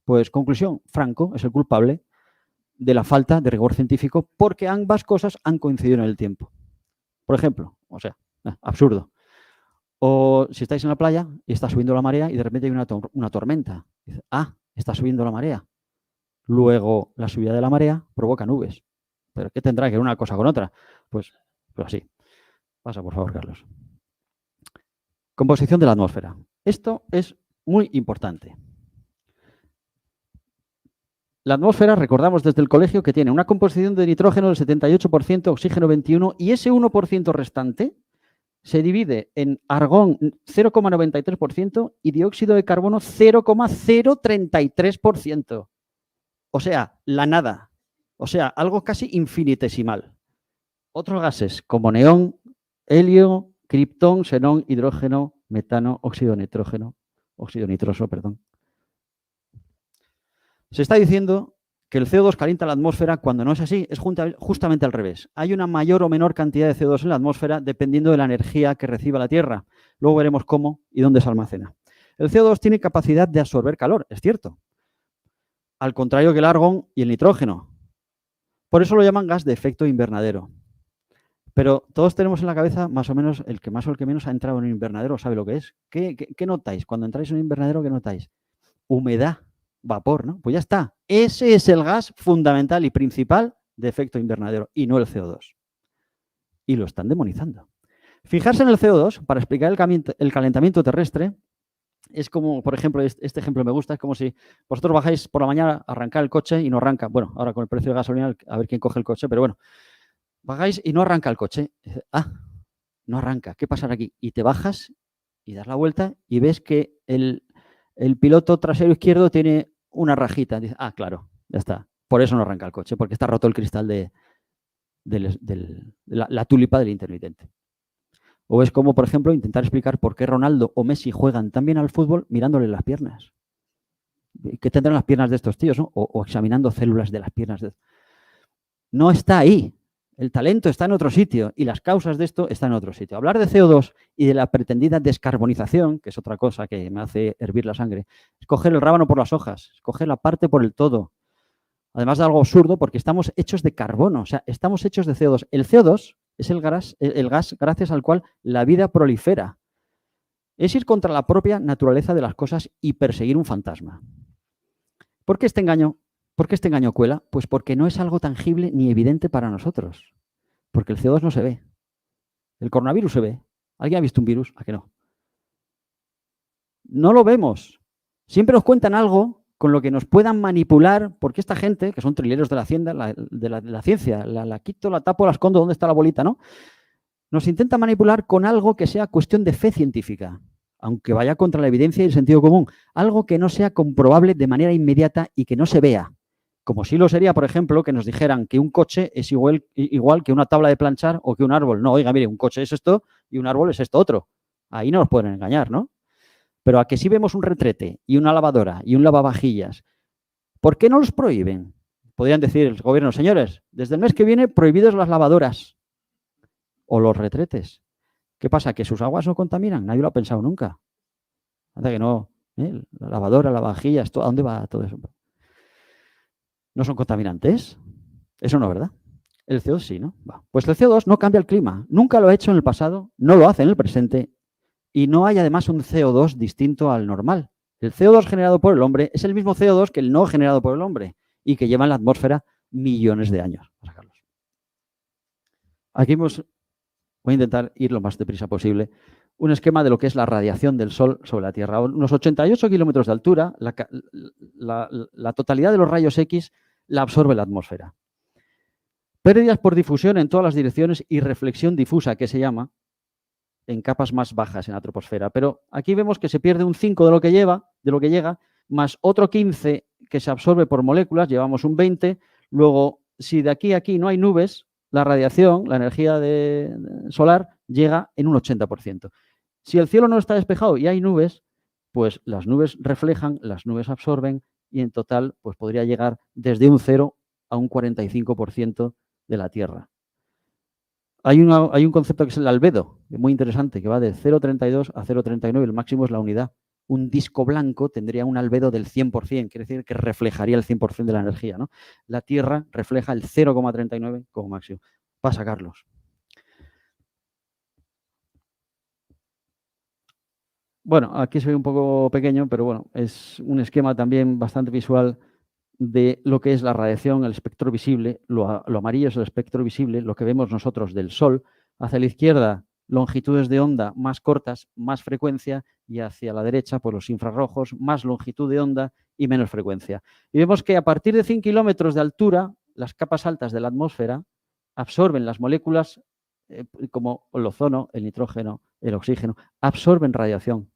pues conclusión, Franco es el culpable de la falta de rigor científico porque ambas cosas han coincidido en el tiempo. Por ejemplo, o sea, absurdo. O si estáis en la playa y está subiendo la marea y de repente hay una tormenta. Dice, está subiendo la marea. Luego la subida de la marea provoca nubes. ¿Pero qué tendrá que ver una cosa con otra? Pues así. Pasa, por favor, Carlos. Composición de la atmósfera. Esto es muy importante. La atmósfera, recordamos desde el colegio, que tiene una composición de nitrógeno del 78%, oxígeno 21%, y ese 1% restante se divide en argón 0,93% y dióxido de carbono 0,033%. O sea, la nada. O sea, algo casi infinitesimal. Otros gases como neón, helio, criptón, xenón, hidrógeno, metano, óxido nitroso, perdón. Se está diciendo que el CO2 calienta la atmósfera cuando no es así, es justamente al revés. Hay una mayor o menor cantidad de CO2 en la atmósfera dependiendo de la energía que reciba la Tierra. Luego veremos cómo y dónde se almacena. El CO2 tiene capacidad de absorber calor, es cierto. Al contrario que el argón y el nitrógeno. Por eso lo llaman gas de efecto invernadero. Pero todos tenemos en la cabeza, más o menos, el que más o el que menos ha entrado en un invernadero sabe lo que es. ¿Qué notáis? Cuando entráis en un invernadero, ¿qué notáis? Humedad, vapor, ¿no? Pues ya está. Ese es el gas fundamental y principal de efecto invernadero y no el CO2. Y lo están demonizando. Fijarse en el CO2 para explicar el calentamiento terrestre es como, por ejemplo, este ejemplo me gusta, es como si vosotros bajáis por la mañana a arrancar el coche y no arranca. Bueno, ahora con el precio de gasolina, a ver quién coge el coche, pero bueno. Bajáis y no arranca el coche. No arranca. ¿Qué pasará aquí? Y te bajas y das la vuelta y ves que el piloto trasero izquierdo tiene una rajita. Dices, claro, ya está. Por eso no arranca el coche, porque está roto el cristal de la tulipa del intermitente. O es como, por ejemplo, intentar explicar por qué Ronaldo o Messi juegan tan bien al fútbol mirándole las piernas. ¿Qué tendrán las piernas de estos tíos? ¿No? O examinando células de las piernas. No está ahí. El talento está en otro sitio y las causas de esto están en otro sitio. Hablar de CO2 y de la pretendida descarbonización, que es otra cosa que me hace hervir la sangre, es coger el rábano por las hojas, es coger la parte por el todo. Además de algo absurdo, porque estamos hechos de carbono, o sea, estamos hechos de CO2. El CO2 es el gas gracias al cual la vida prolifera. Es ir contra la propia naturaleza de las cosas y perseguir un fantasma. ¿Por qué este engaño? ¿Por qué este engaño cuela? Pues porque no es algo tangible ni evidente para nosotros. Porque el CO2 no se ve. El coronavirus se ve. ¿Alguien ha visto un virus? ¿A qué no? No lo vemos. Siempre nos cuentan algo con lo que nos puedan manipular, porque esta gente, que son trileros de la hacienda, de la ciencia, la quito, la tapo, la escondo, ¿dónde está la bolita, no? Nos intenta manipular con algo que sea cuestión de fe científica, aunque vaya contra la evidencia y el sentido común. Algo que no sea comprobable de manera inmediata y que no se vea. Como sí lo sería, por ejemplo, que nos dijeran que un coche es igual que una tabla de planchar o que un árbol. No, oiga, mire, un coche es esto y un árbol es esto otro. Ahí no nos pueden engañar, ¿no? Pero a que sí vemos un retrete y una lavadora y un lavavajillas, ¿por qué no los prohíben? Podrían decir el gobierno, señores, desde el mes que viene prohibidos las lavadoras o los retretes. ¿Qué pasa? ¿Que sus aguas no contaminan? Nadie lo ha pensado nunca. Anda que no. La lavadora, lavavajillas, ¿a dónde va todo eso? ¿No son contaminantes? Eso no, ¿verdad? El CO2 sí, ¿no? Pues el CO2 no cambia el clima. Nunca lo ha hecho en el pasado, no lo hace en el presente y no hay además un CO2 distinto al normal. El CO2 generado por el hombre es el mismo CO2 que el no generado por el hombre y que lleva en la atmósfera millones de años. Aquí voy a intentar ir lo más deprisa posible. Un esquema de lo que es la radiación del Sol sobre la Tierra. A unos 88 kilómetros de altura, la totalidad de los rayos X la absorbe la atmósfera. Pérdidas por difusión en todas las direcciones y reflexión difusa, que se llama, en capas más bajas en la troposfera. Pero aquí vemos que se pierde un 5 de lo que llega, más otro 15 que se absorbe por moléculas, llevamos un 20. Luego, si de aquí a aquí no hay nubes, la radiación, la energía solar, llega en un 80%. Si el cielo no está despejado y hay nubes, pues las nubes reflejan, las nubes absorben y en total pues podría llegar desde un 0 a un 45% de la Tierra. Hay un concepto que es el albedo, muy interesante, que va de 0,32 a 0,39, el máximo es la unidad. Un disco blanco tendría un albedo del 100%, quiere decir que reflejaría el 100% de la energía, ¿no? La Tierra refleja el 0,39 como máximo. Pasa, Carlos. Bueno, aquí se ve un poco pequeño, pero bueno, es un esquema también bastante visual de lo que es la radiación, el espectro visible. Lo amarillo es el espectro visible, lo que vemos nosotros del Sol. Hacia la izquierda, longitudes de onda más cortas, más frecuencia, y hacia la derecha, pues los infrarrojos, más longitud de onda y menos frecuencia. Y vemos que a partir de 100 kilómetros de altura, las capas altas de la atmósfera absorben las moléculas como el ozono, el nitrógeno, el oxígeno, absorben radiación.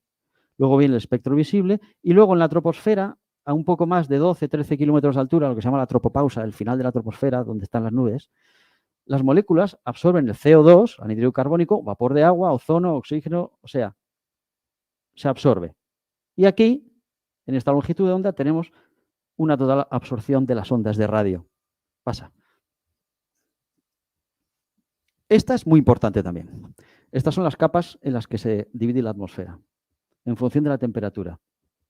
Luego viene el espectro visible y luego en la troposfera, a un poco más de 12-13 kilómetros de altura, lo que se llama la tropopausa, el final de la troposfera, donde están las nubes, las moléculas absorben el CO2, anhídrido carbónico, vapor de agua, ozono, oxígeno, o sea, se absorbe. Y aquí, en esta longitud de onda, tenemos una total absorción de las ondas de radio. Pasa. Esta es muy importante también. Estas son las capas en las que se divide la atmósfera, en función de la temperatura.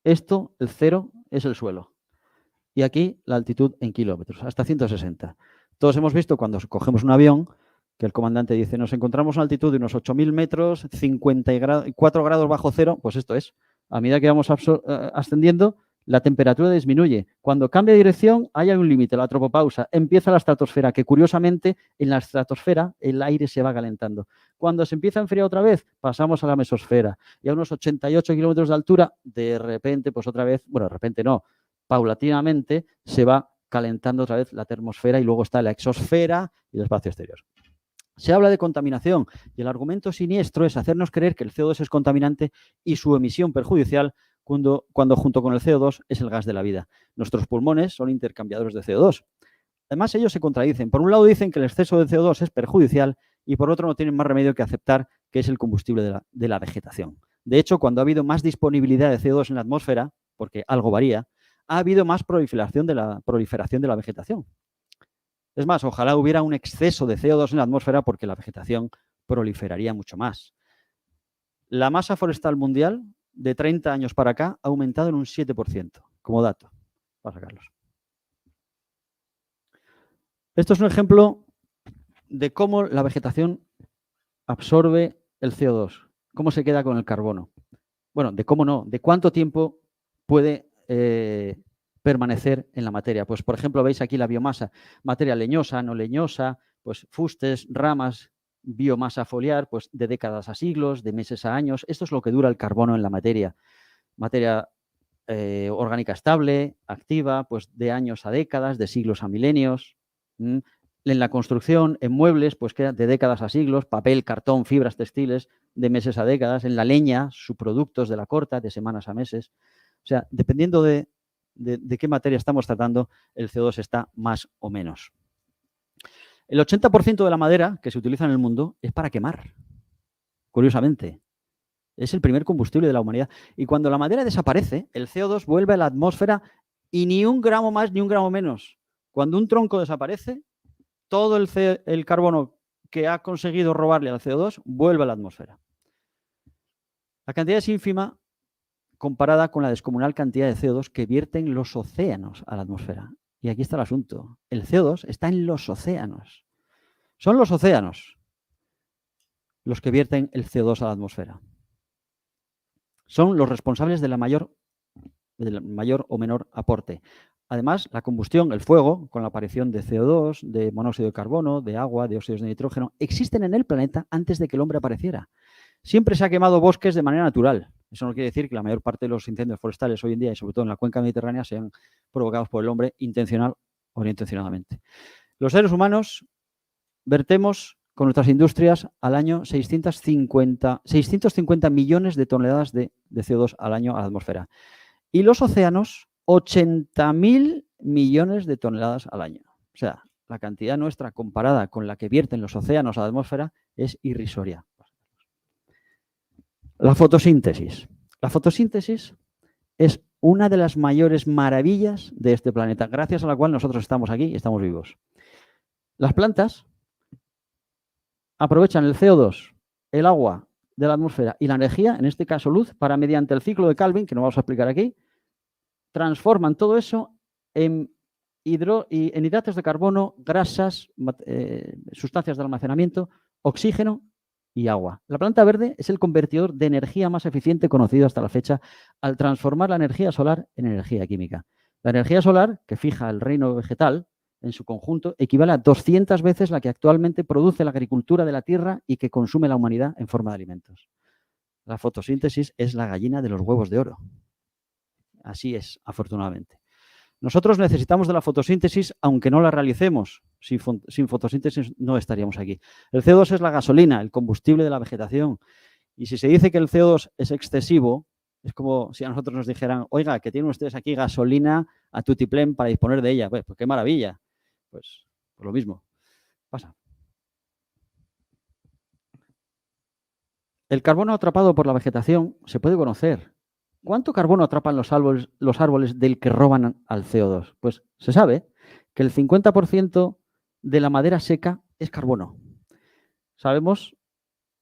Esto, el 0, es el suelo. Y aquí la altitud en kilómetros, hasta 160. Todos hemos visto cuando cogemos un avión que el comandante dice, nos encontramos a una altitud de unos 8.000 metros, 54 grados bajo cero, pues esto es. A medida que vamos ascendiendo, la temperatura disminuye. Cuando cambia de dirección, hay un límite, la tropopausa. Empieza la estratosfera, que curiosamente en la estratosfera el aire se va calentando. Cuando se empieza a enfriar otra vez, pasamos a la mesosfera. Y a unos 88 kilómetros de altura, de repente, pues otra vez, bueno, de repente no, paulatinamente se va calentando otra vez la termosfera y luego está la exosfera y el espacio exterior. Se habla de contaminación y el argumento siniestro es hacernos creer que el CO2 es contaminante y su emisión perjudicial cuando junto con el CO2 es el gas de la vida. Nuestros pulmones son intercambiadores de CO2. Además, ellos se contradicen. Por un lado dicen que el exceso de CO2 es perjudicial y por otro no tienen más remedio que aceptar que es el combustible de la vegetación. De hecho, cuando ha habido más disponibilidad de CO2 en la atmósfera, porque algo varía, ha habido más proliferación de la vegetación. Es más, ojalá hubiera un exceso de CO2 en la atmósfera porque la vegetación proliferaría mucho más. La masa forestal mundial de 30 años para acá ha aumentado en un 7%, como dato. Pasa, Carlos. Esto es un ejemplo de cómo la vegetación absorbe el CO2, cómo se queda con el carbono. Bueno, de cómo no, de cuánto tiempo puede permanecer en la materia. Pues, por ejemplo, veis aquí la biomasa, materia leñosa, no leñosa, pues fustes, ramas, biomasa foliar, pues de décadas a siglos, de meses a años. Esto es lo que dura el carbono en la materia. Materia orgánica estable, activa, pues de años a décadas, de siglos a milenios. En la construcción, en muebles, pues queda de décadas a siglos, papel, cartón, fibras textiles, de meses a décadas. En la leña, subproductos de la corta, de semanas a meses. O sea, dependiendo de qué materia estamos tratando, el CO2 está más o menos. El 80% de la madera que se utiliza en el mundo es para quemar, curiosamente. Es el primer combustible de la humanidad. Y cuando la madera desaparece, el CO2 vuelve a la atmósfera y ni un gramo más ni un gramo menos. Cuando un tronco desaparece, todo el carbono que ha conseguido robarle al CO2 vuelve a la atmósfera. La cantidad es ínfima comparada con la descomunal cantidad de CO2 que vierten los océanos a la atmósfera. Y aquí está el asunto. El CO2 está en los océanos. Son los océanos los que vierten el CO2 a la atmósfera. Son los responsables de la mayor del mayor o menor aporte. Además, la combustión, el fuego, con la aparición de CO2, de monóxido de carbono, de agua, de óxidos de nitrógeno, existen en el planeta antes de que el hombre apareciera. Siempre se ha quemado bosques de manera natural. Eso no quiere decir que la mayor parte de los incendios forestales hoy en día, y sobre todo en la cuenca mediterránea, sean provocados por el hombre intencional o no intencionadamente. Los seres humanos vertemos con nuestras industrias al año 650 millones de toneladas de CO2 al año a la atmósfera. Y los océanos, 80.000 millones de toneladas al año. O sea, la cantidad nuestra comparada con la que vierten los océanos a la atmósfera es irrisoria. La fotosíntesis. La fotosíntesis es una de las mayores maravillas de este planeta, gracias a la cual nosotros estamos aquí y estamos vivos. Las plantas aprovechan el CO2, el agua de la atmósfera y la energía, en este caso luz, para mediante el ciclo de Calvin, que no vamos a explicar aquí, transforman todo eso en hidratos de carbono, grasas, sustancias de almacenamiento, oxígeno y agua. La planta verde es el convertidor de energía más eficiente conocido hasta la fecha al transformar la energía solar en energía química. La energía solar, que fija el reino vegetal en su conjunto, equivale a 200 veces la que actualmente produce la agricultura de la tierra y que consume la humanidad en forma de alimentos. La fotosíntesis es la gallina de los huevos de oro. Así es, afortunadamente. Nosotros necesitamos de la fotosíntesis, aunque no la realicemos. Sin fotosíntesis no estaríamos aquí. El CO2 es la gasolina, el combustible de la vegetación. Y si se dice que el CO2 es excesivo, es como si a nosotros nos dijeran, oiga, que tienen ustedes aquí gasolina a tutiplén para disponer de ella. Pues qué maravilla. Pues lo mismo. Pasa. El carbono atrapado por la vegetación se puede conocer. ¿Cuánto carbono atrapan los árboles del que roban al CO2? Pues se sabe que el 50% de la madera seca es carbono. Sabemos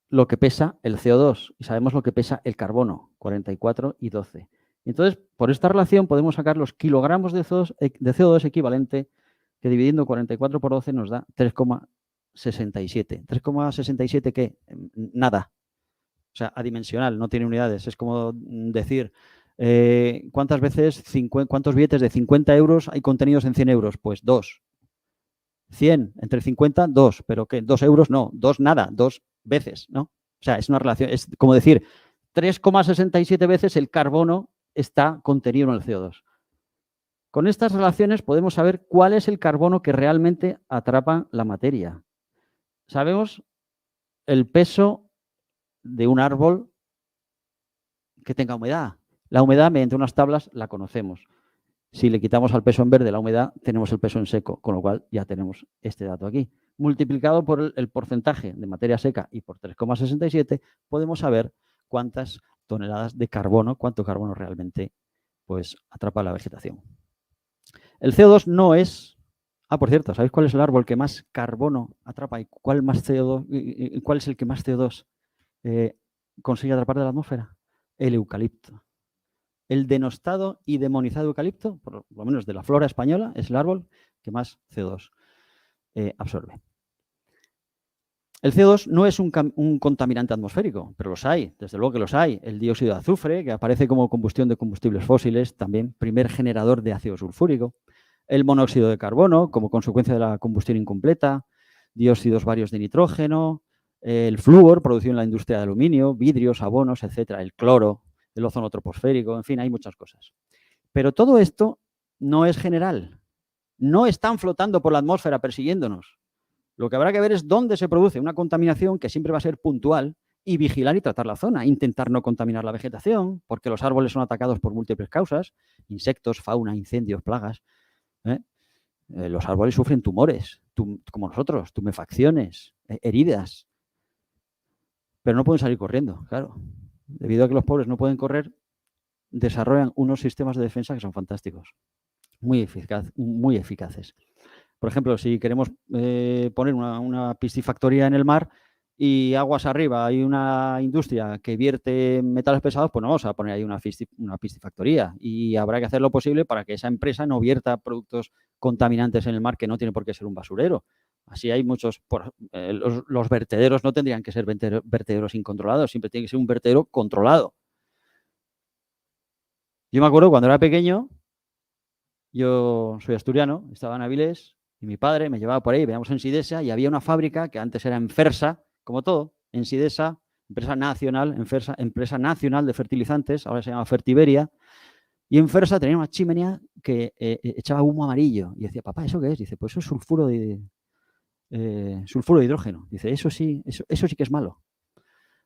lo que pesa el CO2 y sabemos lo que pesa el carbono, 44 y 12. Entonces, por esta relación podemos sacar los kilogramos de CO2 equivalente, que dividiendo 44 por 12 nos da 3,67. ¿3,67 qué? Nada. O sea, adimensional, no tiene unidades. Es como decir, ¿cuántos billetes de 50 euros hay contenidos en 100 euros? Pues 2. 100 entre 50, 2. ¿Pero qué? 2 euros no, 2 nada, 2 veces, ¿no? O sea, es una relación, es como decir, 3,67 veces el carbono está contenido en el CO2. Con estas relaciones podemos saber cuál es el carbono que realmente atrapa la materia. Sabemos el peso de un árbol que tenga humedad. La humedad, mediante unas tablas, la conocemos. Si le quitamos al peso en verde la humedad, tenemos el peso en seco, con lo cual ya tenemos este dato aquí. Multiplicado por el porcentaje de materia seca y por 3,67, podemos saber cuántas toneladas de carbono, cuánto carbono realmente pues, atrapa la vegetación. El CO2 no es... por cierto, ¿sabéis cuál es el árbol que más carbono atrapa y cuál es el que más CO2 consigue atrapar de la atmósfera? El eucalipto. El denostado y demonizado eucalipto, por lo menos de la flora española, es el árbol que más CO2 absorbe. El CO2 no es un contaminante atmosférico, pero los hay, desde luego que los hay. El dióxido de azufre, que aparece como combustión de combustibles fósiles, también primer generador de ácido sulfúrico. El monóxido de carbono, como consecuencia de la combustión incompleta. Dióxidos varios de nitrógeno. El flúor, producido en la industria de aluminio, vidrios, abonos, etcétera. El cloro, el ozono troposférico, en fin, hay muchas cosas. Pero todo esto no es general. No están flotando por la atmósfera persiguiéndonos. Lo que habrá que ver es dónde se produce una contaminación que siempre va a ser puntual y vigilar y tratar la zona. Intentar no contaminar la vegetación, porque los árboles son atacados por múltiples causas, insectos, fauna, incendios, plagas. Los árboles sufren tumores, como nosotros, tumefacciones, heridas. Pero no pueden salir corriendo, claro. Debido a que los pobres no pueden correr, desarrollan unos sistemas de defensa que son fantásticos, muy eficaces. Por ejemplo, si queremos poner una piscifactoría en el mar y aguas arriba hay una industria que vierte metales pesados, pues no vamos a poner ahí una piscifactoría. Y habrá que hacer lo posible para que esa empresa no vierta productos contaminantes en el mar, que no tiene por qué ser un basurero. Así hay muchos... los vertederos no tendrían que ser vertederos incontrolados, siempre tiene que ser un vertedero controlado. Yo me acuerdo cuando era pequeño, yo soy asturiano, estaba en Avilés y mi padre me llevaba por ahí, veíamos en Sidesa y había una fábrica que antes era Enfersa, como todo, en Sidesa, empresa nacional, empresa nacional de fertilizantes, ahora se llama Fertiberia, y Enfersa tenía una chimenea que echaba humo amarillo. Y decía, papá, ¿eso qué es? Dice, pues eso es sulfuro de hidrógeno. Dice, eso sí que es malo.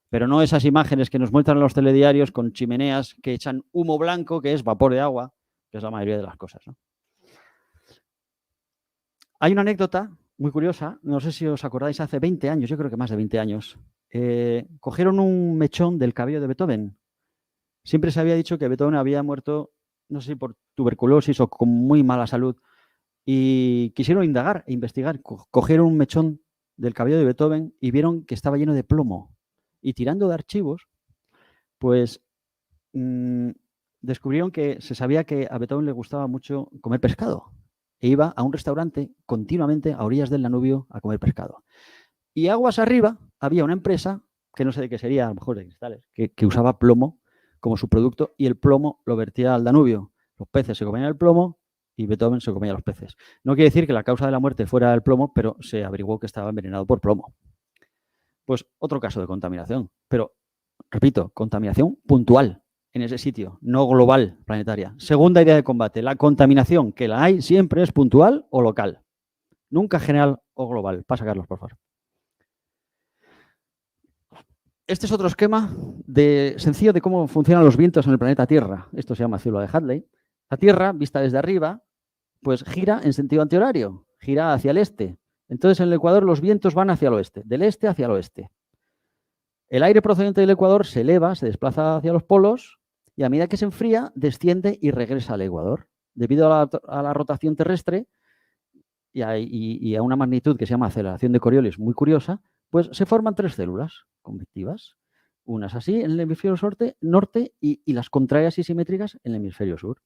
Pero no esas imágenes que nos muestran los telediarios con chimeneas que echan humo blanco, que es vapor de agua, que es la mayoría de las cosas, ¿no? Hay una anécdota muy curiosa, no sé si os acordáis, hace 20 años, yo creo que más de 20 años, cogieron un mechón del cabello de Beethoven. Siempre se había dicho que Beethoven había muerto, no sé si por tuberculosis o con muy mala salud, y quisieron indagar e investigar. Cogieron un mechón del cabello de Beethoven y vieron que estaba lleno de plomo. Y tirando de archivos, pues descubrieron que se sabía que a Beethoven le gustaba mucho comer pescado. E iba a un restaurante continuamente a orillas del Danubio a comer pescado. Y aguas arriba había una empresa, que no sé de qué sería, a lo mejor de cristales, que usaba plomo como su producto y el plomo lo vertía al Danubio. Los peces se comían el plomo y Beethoven se comía los peces. No quiere decir que la causa de la muerte fuera el plomo, pero se averiguó que estaba envenenado por plomo. Pues otro caso de contaminación, pero repito, contaminación puntual en ese sitio, no global, planetaria. Segunda idea de combate, la contaminación, que la hay, siempre es puntual o local. Nunca general o global. Pasa, Carlos, por favor. Este es otro esquema sencillo de cómo funcionan los vientos en el planeta Tierra. Esto se llama cielo de Hadley. La Tierra, vista desde arriba, pues gira en sentido antihorario, gira hacia el este. Entonces, en el Ecuador los vientos van hacia el oeste, del este hacia el oeste. El aire procedente del Ecuador se eleva, se desplaza hacia los polos y a medida que se enfría, desciende y regresa al Ecuador. Debido a la rotación terrestre y a una magnitud que se llama aceleración de Coriolis muy curiosa, pues se forman 3 células convectivas. Unas así en el hemisferio norte y las contrarias y simétricas en el hemisferio sur.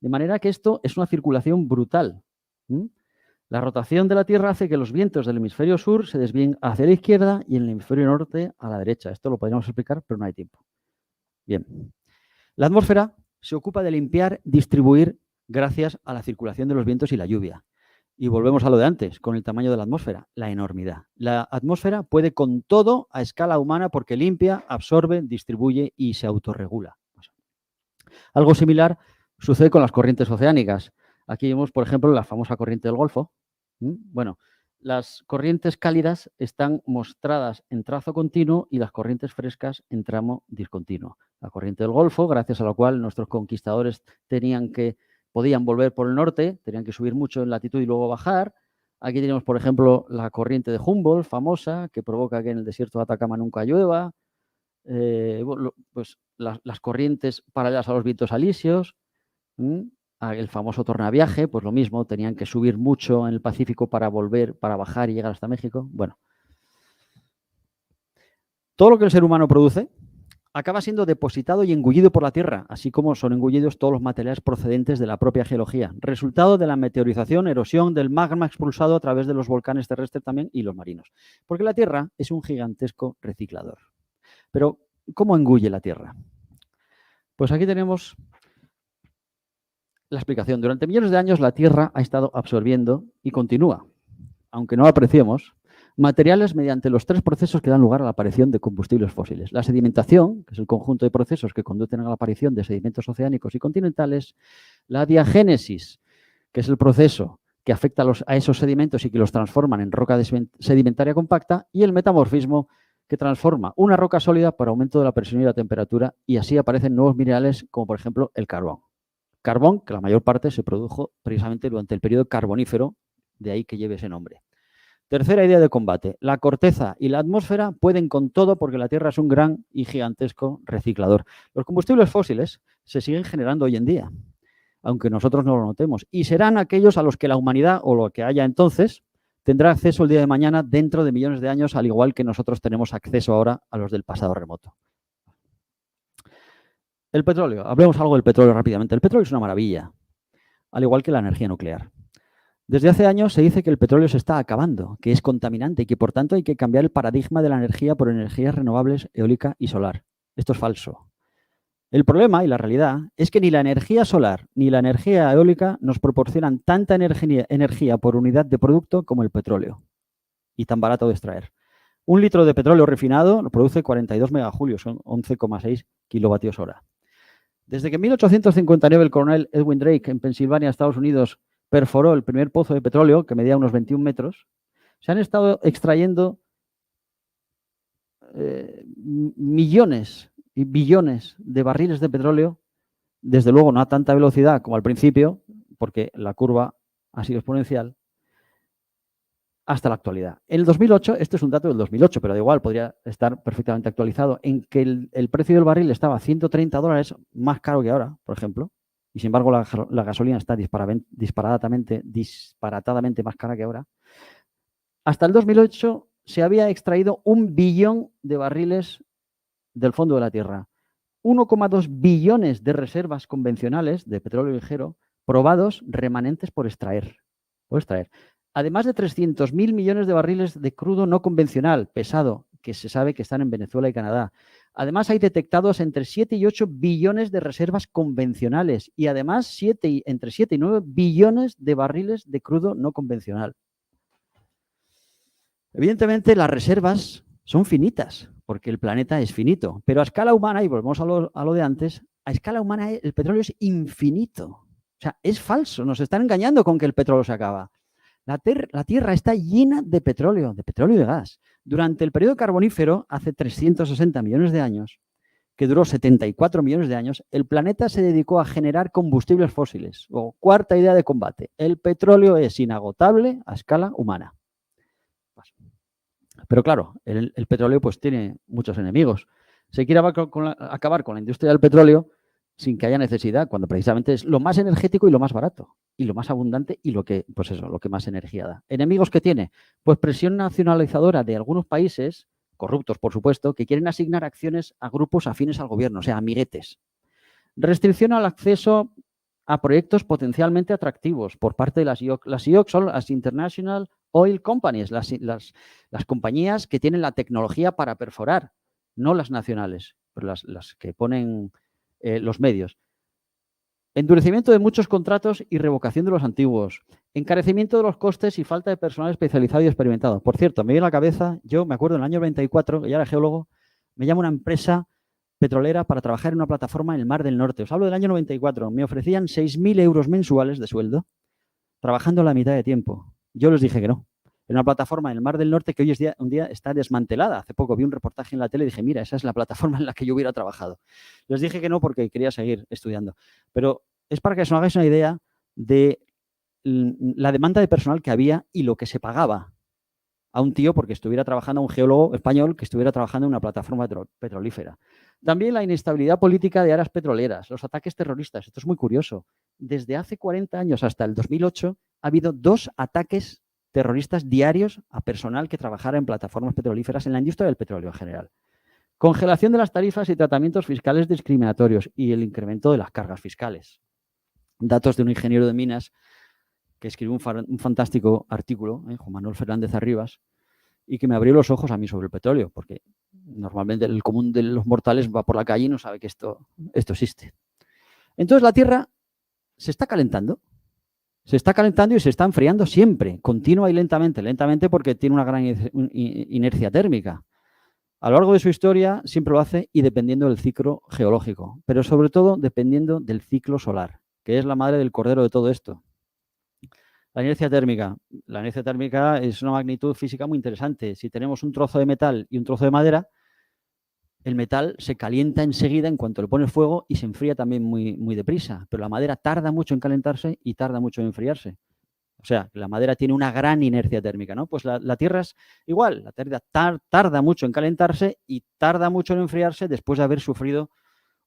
De manera que esto es una circulación brutal. La rotación de la Tierra hace que los vientos del hemisferio sur se desvíen hacia la izquierda y en el hemisferio norte a la derecha. Esto lo podríamos explicar, pero no hay tiempo. Bien. La atmósfera se ocupa de limpiar, distribuir gracias a la circulación de los vientos y la lluvia. Y volvemos a lo de antes, con el tamaño de la atmósfera, la enormidad. La atmósfera puede con todo a escala humana porque limpia, absorbe, distribuye y se autorregula. Algo similar sucede con las corrientes oceánicas. Aquí vemos, por ejemplo, la famosa corriente del Golfo. Bueno, las corrientes cálidas están mostradas en trazo continuo y las corrientes frescas en tramo discontinuo. La corriente del Golfo, gracias a la cual nuestros conquistadores podían volver por el norte, tenían que subir mucho en latitud y luego bajar. Aquí tenemos, por ejemplo, la corriente de Humboldt, famosa, que provoca que en el desierto de Atacama nunca llueva. Pues las corrientes paralelas a los vientos alisios, el famoso tornaviaje, pues lo mismo, tenían que subir mucho en el Pacífico para bajar y llegar hasta México. Bueno, todo lo que el ser humano produce acaba siendo depositado y engullido por la Tierra, así como son engullidos todos los materiales procedentes de la propia geología, resultado de la meteorización, erosión, del magma expulsado a través de los volcanes terrestres también y los marinos. Porque la Tierra es un gigantesco reciclador. Pero, ¿cómo engulle la Tierra? Pues aquí tenemos la explicación. Durante millones de años la Tierra ha estado absorbiendo y continúa, aunque no lo apreciemos, materiales mediante los 3 procesos que dan lugar a la aparición de combustibles fósiles. La sedimentación, que es el conjunto de procesos que conducen a la aparición de sedimentos oceánicos y continentales. La diagénesis, que es el proceso que afecta a esos sedimentos y que los transforman en roca sedimentaria compacta. Y el metamorfismo, que transforma una roca sólida por aumento de la presión y la temperatura, y así aparecen nuevos minerales como por ejemplo el carbón. Carbón, que la mayor parte se produjo precisamente durante el periodo carbonífero, de ahí que lleve ese nombre. Tercera idea de combate. La corteza y la atmósfera pueden con todo porque la Tierra es un gran y gigantesco reciclador. Los combustibles fósiles se siguen generando hoy en día, aunque nosotros no lo notemos, y serán aquellos a los que la humanidad, o lo que haya entonces, tendrá acceso el día de mañana dentro de millones de años, al igual que nosotros tenemos acceso ahora a los del pasado remoto. El petróleo. Hablemos algo del petróleo rápidamente. El petróleo es una maravilla, al igual que la energía nuclear. Desde hace años se dice que el petróleo se está acabando, que es contaminante y que por tanto hay que cambiar el paradigma de la energía por energías renovables, eólica y solar. Esto es falso. El problema y la realidad es que ni la energía solar ni la energía eólica nos proporcionan tanta energía por unidad de producto como el petróleo, y tan barato de extraer. 1 litro de petróleo refinado lo produce 42 megajulios, son 11,6 kilovatios hora. Desde que en 1859 el coronel Edwin Drake en Pensilvania, Estados Unidos, perforó el primer pozo de petróleo, que medía unos 21 metros, se han estado extrayendo millones y billones de barriles de petróleo, desde luego no a tanta velocidad como al principio, porque la curva ha sido exponencial, hasta la actualidad. En el 2008, este es un dato del 2008, pero da igual, podría estar perfectamente actualizado, en que el precio del barril estaba a $130, más caro que ahora, por ejemplo, y sin embargo la gasolina está disparatadamente más cara que ahora. Hasta el 2008 se había extraído 1 billón de barriles del fondo de la Tierra. 1,2 billones de reservas convencionales de petróleo ligero probados remanentes por extraer. Además de 300.000 millones de barriles de crudo no convencional, pesado, que se sabe que están en Venezuela y Canadá. Además, hay detectados entre 7 y 8 billones de reservas convencionales y además entre 7 y 9 billones de barriles de crudo no convencional. Evidentemente, las reservas son finitas, porque el planeta es finito, pero a escala humana, y volvemos a lo de antes, a escala humana el petróleo es infinito. O sea, es falso, nos están engañando con que el petróleo se acaba. La Tierra está llena de petróleo y de gas. Durante el periodo carbonífero, hace 360 millones de años, que duró 74 millones de años, el planeta se dedicó a generar combustibles fósiles. O cuarta idea de combate, el petróleo es inagotable a escala humana. Pero claro, el petróleo pues tiene muchos enemigos. Se quiere acabar con la industria del petróleo sin que haya necesidad, cuando precisamente es lo más energético y lo más barato, y lo más abundante y lo que más energía da. ¿Enemigos que tiene? Pues presión nacionalizadora de algunos países, corruptos por supuesto, que quieren asignar acciones a grupos afines al gobierno, o sea, amiguetes. Restricción al acceso a proyectos potencialmente atractivos por parte de las IOC. Las IOC son las International Oil Companies, las compañías que tienen la tecnología para perforar, no las nacionales, pero las que ponen los medios. Endurecimiento de muchos contratos y revocación de los antiguos. Encarecimiento de los costes y falta de personal especializado y experimentado. Por cierto, me viene a la cabeza, yo me acuerdo en el año 94, que ya era geólogo, me llama una empresa petrolera para trabajar en una plataforma en el Mar del Norte. Os hablo del año 94. Me ofrecían 6.000 euros mensuales de sueldo, trabajando la mitad de tiempo. Yo les dije que no. En una plataforma en el Mar del Norte que hoy un día está desmantelada. Hace poco vi un reportaje en la tele y dije, mira, esa es la plataforma en la que yo hubiera trabajado. Les dije que no porque quería seguir estudiando. Pero es para que os hagáis una idea de la demanda de personal que había y lo que se pagaba a un tío porque estuviera trabajando, a un geólogo español que estuviera trabajando en una plataforma petrolífera. También la inestabilidad política de áreas petroleras, los ataques terroristas. Esto es muy curioso. Desde hace 40 años hasta el 2008 ha habido 2 ataques terroristas diarios a personal que trabajara en plataformas petrolíferas en la industria del petróleo en general. Congelación de las tarifas y tratamientos fiscales discriminatorios y el incremento de las cargas fiscales. Datos de un ingeniero de minas que escribió un fantástico artículo, Juan Manuel Fernández Arribas, y que me abrió los ojos a mí sobre el petróleo, porque normalmente el común de los mortales va por la calle y no sabe que esto existe. Entonces la Tierra se está calentando y se está enfriando siempre, continua y lentamente. Lentamente porque tiene una gran inercia térmica. A lo largo de su historia siempre lo hace y dependiendo del ciclo geológico, pero sobre todo dependiendo del ciclo solar, que es la madre del cordero de todo esto. La inercia térmica. La inercia térmica es una magnitud física muy interesante. Si tenemos un trozo de metal y un trozo de madera, el metal se calienta enseguida en cuanto le pones fuego y se enfría también muy, muy deprisa. Pero la madera tarda mucho en calentarse y tarda mucho en enfriarse. O sea, la madera tiene una gran inercia térmica, ¿no? Pues la Tierra es igual. La Tierra tarda mucho en calentarse y tarda mucho en enfriarse después de haber sufrido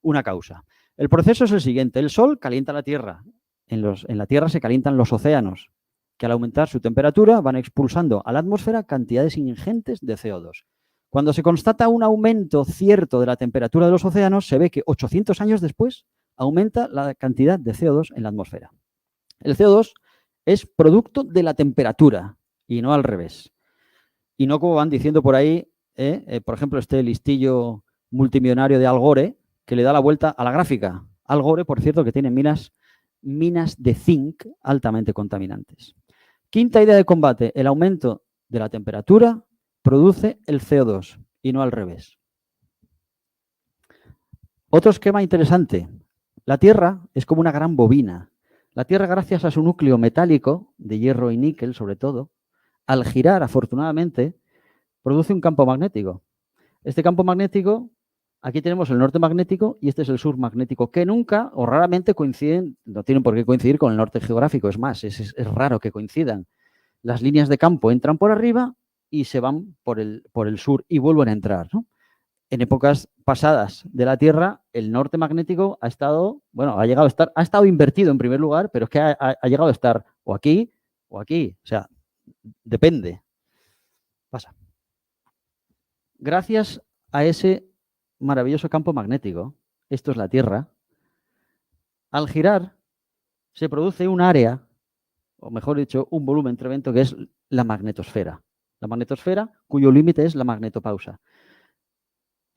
una causa. El proceso es el siguiente. El Sol calienta la Tierra. En la Tierra se calientan los océanos, que al aumentar su temperatura van expulsando a la atmósfera cantidades ingentes de CO2. Cuando se constata un aumento cierto de la temperatura de los océanos, se ve que 800 años después aumenta la cantidad de CO2 en la atmósfera. El CO2 es producto de la temperatura y no al revés. Y no como van diciendo por ahí, por ejemplo, este listillo multimillonario de Al Gore, que le da la vuelta a la gráfica. Al Gore, por cierto, que tiene minas de zinc altamente contaminantes. Quinta idea de combate, el aumento de la temperatura produce el CO2 y no al revés. Otro esquema interesante. La Tierra es como una gran bobina. La Tierra, gracias a su núcleo metálico, de hierro y níquel sobre todo, al girar, afortunadamente, produce un campo magnético. Este campo magnético, aquí tenemos el norte magnético y este es el sur magnético, que nunca o raramente coinciden, no tienen por qué coincidir con el norte geográfico, es más, es raro que coincidan. Las líneas de campo entran por arriba y se van por el sur y vuelven a entrar, ¿no? En épocas pasadas de la Tierra, el norte magnético ha estado, bueno, ha estado invertido en primer lugar, pero es que ha llegado a estar o aquí o aquí. O sea, depende. Pasa. Gracias a ese maravilloso campo magnético, esto es la Tierra, al girar se produce un área, o mejor dicho, un volumen tremendo que es la magnetosfera. La magnetosfera cuyo límite es la magnetopausa.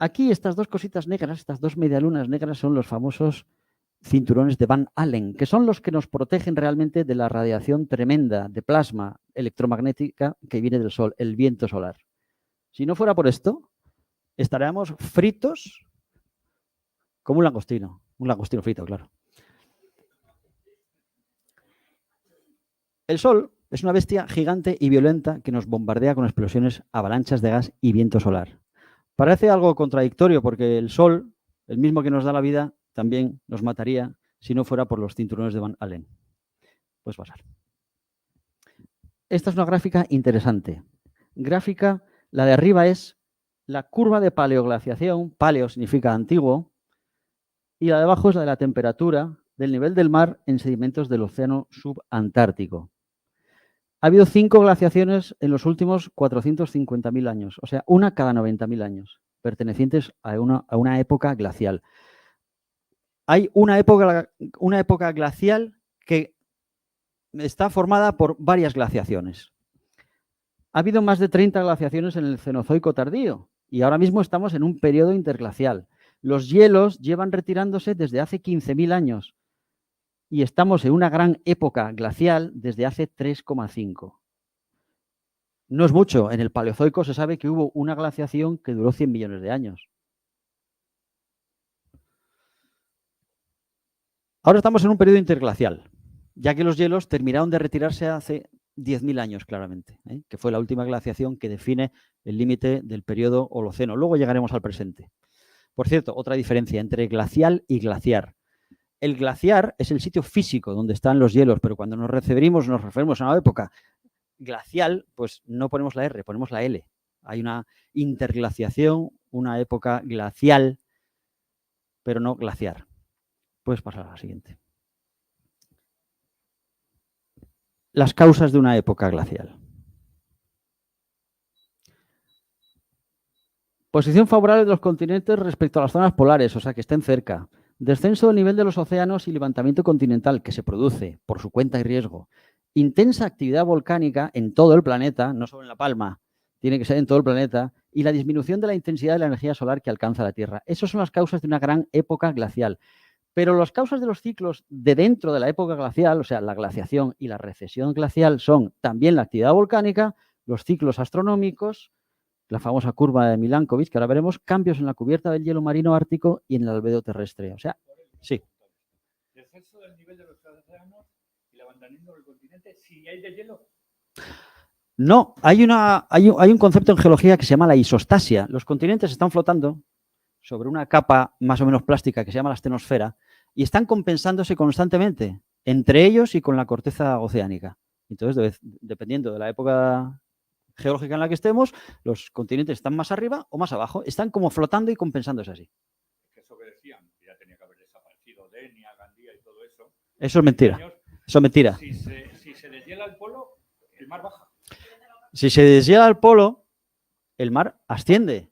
Aquí estas dos cositas negras, estas dos medialunas negras son los famosos cinturones de Van Allen, que son los que nos protegen realmente de la radiación tremenda de plasma electromagnética que viene del Sol, el viento solar. Si no fuera por esto, estaríamos fritos como un langostino frito, claro. El Sol es una bestia gigante y violenta que nos bombardea con explosiones, avalanchas de gas y viento solar. Parece algo contradictorio porque el Sol, el mismo que nos da la vida, también nos mataría si no fuera por los cinturones de Van Allen. Puedes pasar. Esta es una gráfica interesante. Gráfica, la de arriba es la curva de paleoglaciación, paleo significa antiguo, y la de abajo es la de la temperatura del nivel del mar en sedimentos del océano subantártico. Ha habido 5 glaciaciones en los últimos 450.000 años, o sea, una cada 90.000 años, pertenecientes a una época glacial. Hay una época glacial que está formada por varias glaciaciones. Ha habido más de 30 glaciaciones en el Cenozoico tardío y ahora mismo estamos en un periodo interglacial. Los hielos llevan retirándose desde hace 15.000 años. Y estamos en una gran época glacial desde hace 3,5. No es mucho. En el Paleozoico se sabe que hubo una glaciación que duró 100 millones de años. Ahora estamos en un periodo interglacial, ya que los hielos terminaron de retirarse hace 10.000 años, claramente, que fue la última glaciación que define el límite del periodo Holoceno. Luego llegaremos al presente. Por cierto, otra diferencia entre glacial y glaciar. El glaciar es el sitio físico donde están los hielos, pero cuando nos referimos a una época glacial, pues no ponemos la R, ponemos la L. Hay una interglaciación, una época glacial, pero no glaciar. Puedes pasar a la siguiente. Las causas de una época glacial. Posición favorable de los continentes respecto a las zonas polares, o sea, que estén cerca. Descenso del nivel de los océanos y levantamiento continental que se produce por su cuenta y riesgo. Intensa actividad volcánica en todo el planeta, no solo en La Palma, tiene que ser en todo el planeta, y la disminución de la intensidad de la energía solar que alcanza la Tierra. Esas son las causas de una gran época glacial. Pero las causas de los ciclos de dentro de la época glacial, o sea, la glaciación y la recesión glacial, son también la actividad volcánica, los ciclos astronómicos, la famosa curva de Milankovitch, que ahora veremos, cambios en la cubierta del hielo marino ártico y en el albedo terrestre. O sea, sí. Descenso del nivel de los océanos y levantamiento del continente, si hay deshielo. No, hay un concepto en geología que se llama la isostasia. Los continentes están flotando sobre una capa más o menos plástica que se llama la astenosfera y están compensándose constantemente entre ellos y con la corteza oceánica. Entonces, dependiendo de la época geológica en la que estemos, los continentes están más arriba o más abajo. Están como flotando y compensándose así. Eso que decían, que ya tenía que haber desaparecido Denia, Gandía y todo eso. Eso es mentira. Eso es mentira. Si se deshiela el polo, el mar baja. Si se deshiela el polo, el mar asciende.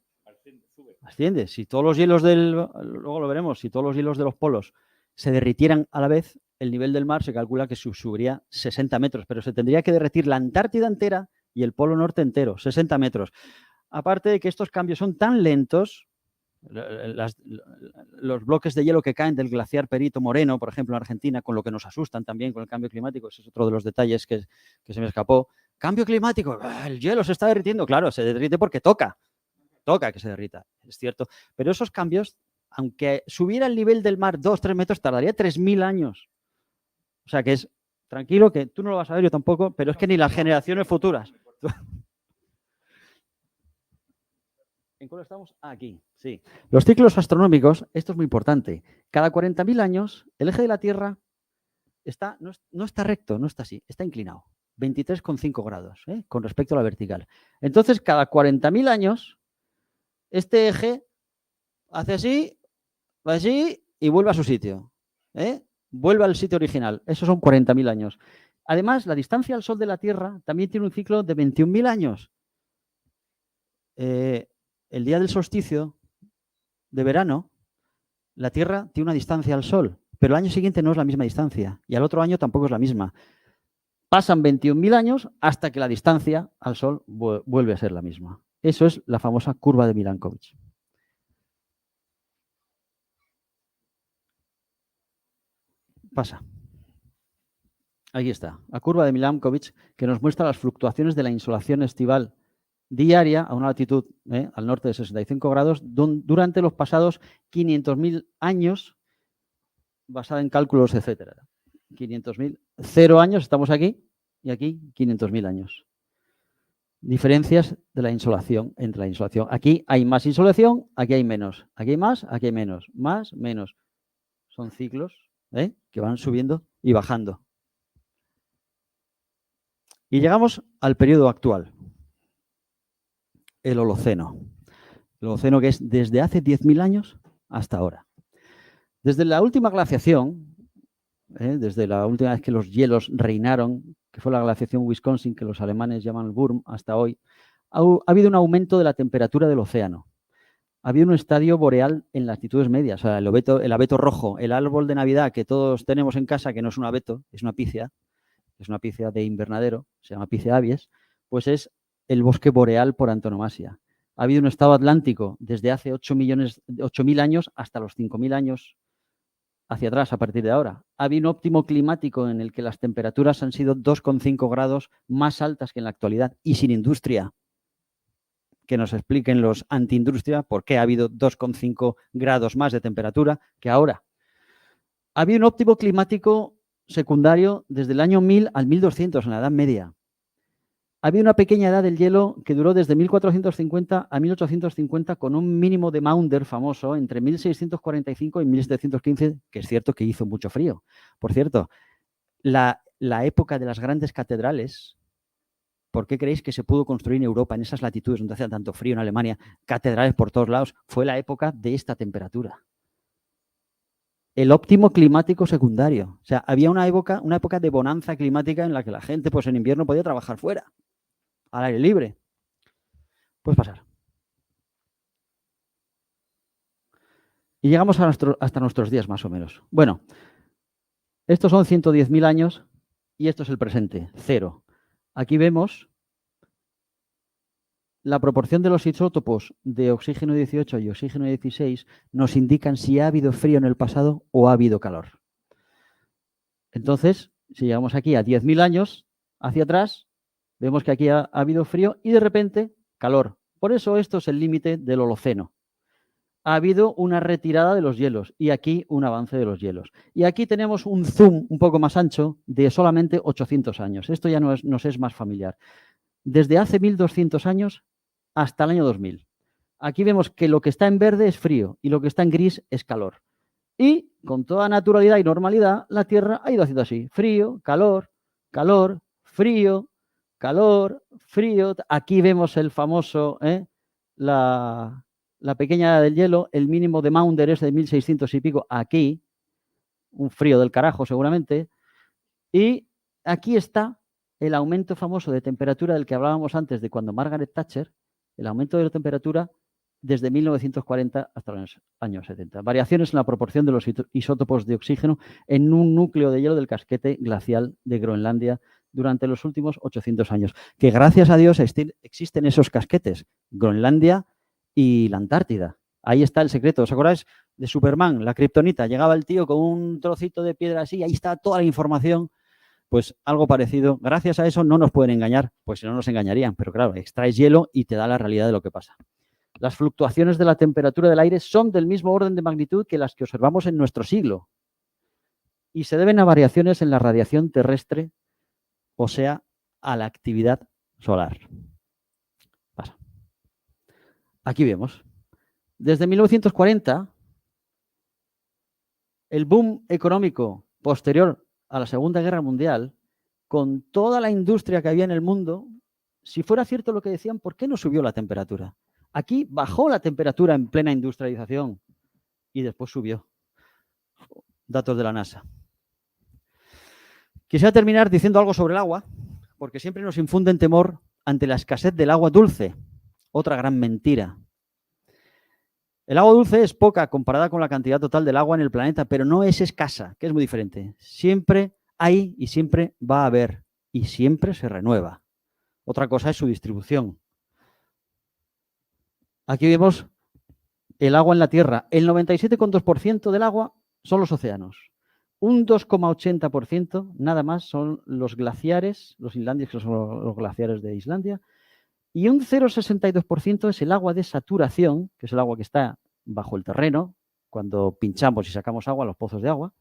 Asciende. Si todos los hielos luego lo veremos, si todos los hielos de los polos se derritieran a la vez, el nivel del mar se calcula que subiría 60 metros, pero se tendría que derretir la Antártida entera y el Polo Norte entero, 60 metros. Aparte de que estos cambios son tan lentos Los bloques de hielo que caen del glaciar Perito Moreno, por ejemplo, en Argentina, con lo que nos asustan también con el cambio climático, ese es otro de los detalles que se me escapó. Cambio climático, el hielo se está derritiendo. Claro, se derrite porque toca que se derrita, es cierto. Pero esos cambios, aunque subiera el nivel del mar 2-3 metros, tardaría 3.000 años. O sea que es, tranquilo, que tú no lo vas a ver, yo tampoco, pero es que ni las generaciones futuras. ¿En cuál estamos? Aquí, sí. Los ciclos astronómicos, esto es muy importante. Cada 40.000 años, el eje de la Tierra no está recto, no está así, está inclinado. 23,5 grados, con respecto a la vertical. Entonces, cada 40.000 años, este eje hace así, va así y vuelve a su sitio. Vuelve al sitio original. Esos son 40.000 años. Además, la distancia al Sol de la Tierra también tiene un ciclo de 21.000 años. El día del solsticio de verano, la Tierra tiene una distancia al Sol, pero el año siguiente no es la misma distancia y al otro año tampoco es la misma. Pasan 21.000 años hasta que la distancia al Sol vuelve a ser la misma. Eso es la famosa curva de Milankovitch. Pasa. Aquí está, la curva de Milankovitch, que nos muestra las fluctuaciones de la insolación estival diaria a una latitud al norte de 65 grados durante los pasados 500.000 años, basada en cálculos, etcétera. 500.000, 0 años, estamos aquí, y aquí 500.000 años. Diferencias de la insolación, entre la insolación. Aquí hay más insolación, aquí hay menos. Aquí hay más, aquí hay menos. Más, menos. Son ciclos que van subiendo y bajando. Y llegamos al periodo actual. El Holoceno. El Holoceno, que es desde hace 10.000 años hasta ahora. Desde la última glaciación, desde la última vez que los hielos reinaron, que fue la glaciación Wisconsin, que los alemanes llaman Wurm, hasta hoy, ha habido un aumento de la temperatura del océano. Ha habido un estadio boreal en latitudes medias. O sea, el abeto rojo, el árbol de Navidad que todos tenemos en casa, que no es un abeto, es una pícea de invernadero, se llama Picea abies, pues es el bosque boreal por antonomasia. Ha habido un estado atlántico desde hace 8.000 años hasta los 5.000 años hacia atrás a partir de ahora. Ha habido un óptimo climático en el que las temperaturas han sido 2,5 grados más altas que en la actualidad y sin industria. Que nos expliquen los antiindustria por qué ha habido 2,5 grados más de temperatura que ahora. Ha habido un óptimo climático secundario desde el año 1000 al 1200 en la Edad Media. Había una pequeña edad del hielo que duró desde 1450 a 1850 con un mínimo de Maunder famoso entre 1645 y 1715, que es cierto que hizo mucho frío. Por cierto, la época de las grandes catedrales, ¿por qué creéis que se pudo construir en Europa, en esas latitudes donde hacía tanto frío, en Alemania, catedrales por todos lados? Fue la época de esta temperatura. El óptimo climático secundario. O sea, había una época de bonanza climática en la que la gente, pues en invierno podía trabajar fuera, al aire libre. Puedes pasar. Y llegamos hasta nuestros días, más o menos. Bueno, estos son 110.000 años y esto es el presente, 0. Aquí vemos la proporción de los isótopos de oxígeno 18 y oxígeno 16 nos indican si ha habido frío en el pasado o ha habido calor. Entonces, si llegamos aquí a 10.000 años hacia atrás, vemos que aquí ha habido frío y de repente calor. Por eso esto es el límite del Holoceno. Ha habido una retirada de los hielos y aquí un avance de los hielos. Y aquí tenemos un zoom un poco más ancho de solamente 800 años. Esto ya nos es más familiar. Desde hace 1.200 años hasta el año 2000. Aquí vemos que lo que está en verde es frío y lo que está en gris es calor. Y con toda naturalidad y normalidad, la Tierra ha ido haciendo así. Frío, calor, calor, frío, calor, frío. Aquí vemos el famoso, la pequeña edad del hielo, el mínimo de Maunder es de 1600 y pico. Aquí, un frío del carajo seguramente. Y aquí está el aumento famoso de temperatura del que hablábamos antes de cuando Margaret Thatcher, el aumento de la temperatura desde 1940 hasta los años 70. Variaciones en la proporción de los isótopos de oxígeno en un núcleo de hielo del casquete glacial de Groenlandia durante los últimos 800 años. Que gracias a Dios existen esos casquetes, Groenlandia y la Antártida. Ahí está el secreto. ¿Os acordáis de Superman, la kriptonita? Llegaba el tío con un trocito de piedra así, ahí está toda la información. Pues algo parecido. Gracias a eso no nos pueden engañar, pues si no nos engañarían. Pero claro, extraes hielo y te da la realidad de lo que pasa. Las fluctuaciones de la temperatura del aire son del mismo orden de magnitud que las que observamos en nuestro siglo y se deben a variaciones en la radiación terrestre, o sea, a la actividad solar. Pasa. Aquí vemos. Desde 1940, el boom económico posterior a la Segunda Guerra Mundial, con toda la industria que había en el mundo, si fuera cierto lo que decían, ¿por qué no subió la temperatura? Aquí bajó la temperatura en plena industrialización y después subió. Datos de la NASA. Quisiera terminar diciendo algo sobre el agua, porque siempre nos infunden temor ante la escasez del agua dulce. Otra gran mentira. El agua dulce es poca comparada con la cantidad total del agua en el planeta, pero no es escasa, que es muy diferente. Siempre hay y siempre va a haber y siempre se renueva. Otra cosa es su distribución. Aquí vemos el agua en la Tierra. El 97,2% del agua son los océanos. Un 2,80% nada más son los glaciares, los islandios, que son los glaciares de Islandia, y un 0,62% es el agua de saturación, que es el agua que está bajo el terreno, cuando pinchamos y sacamos agua a los pozos de agua,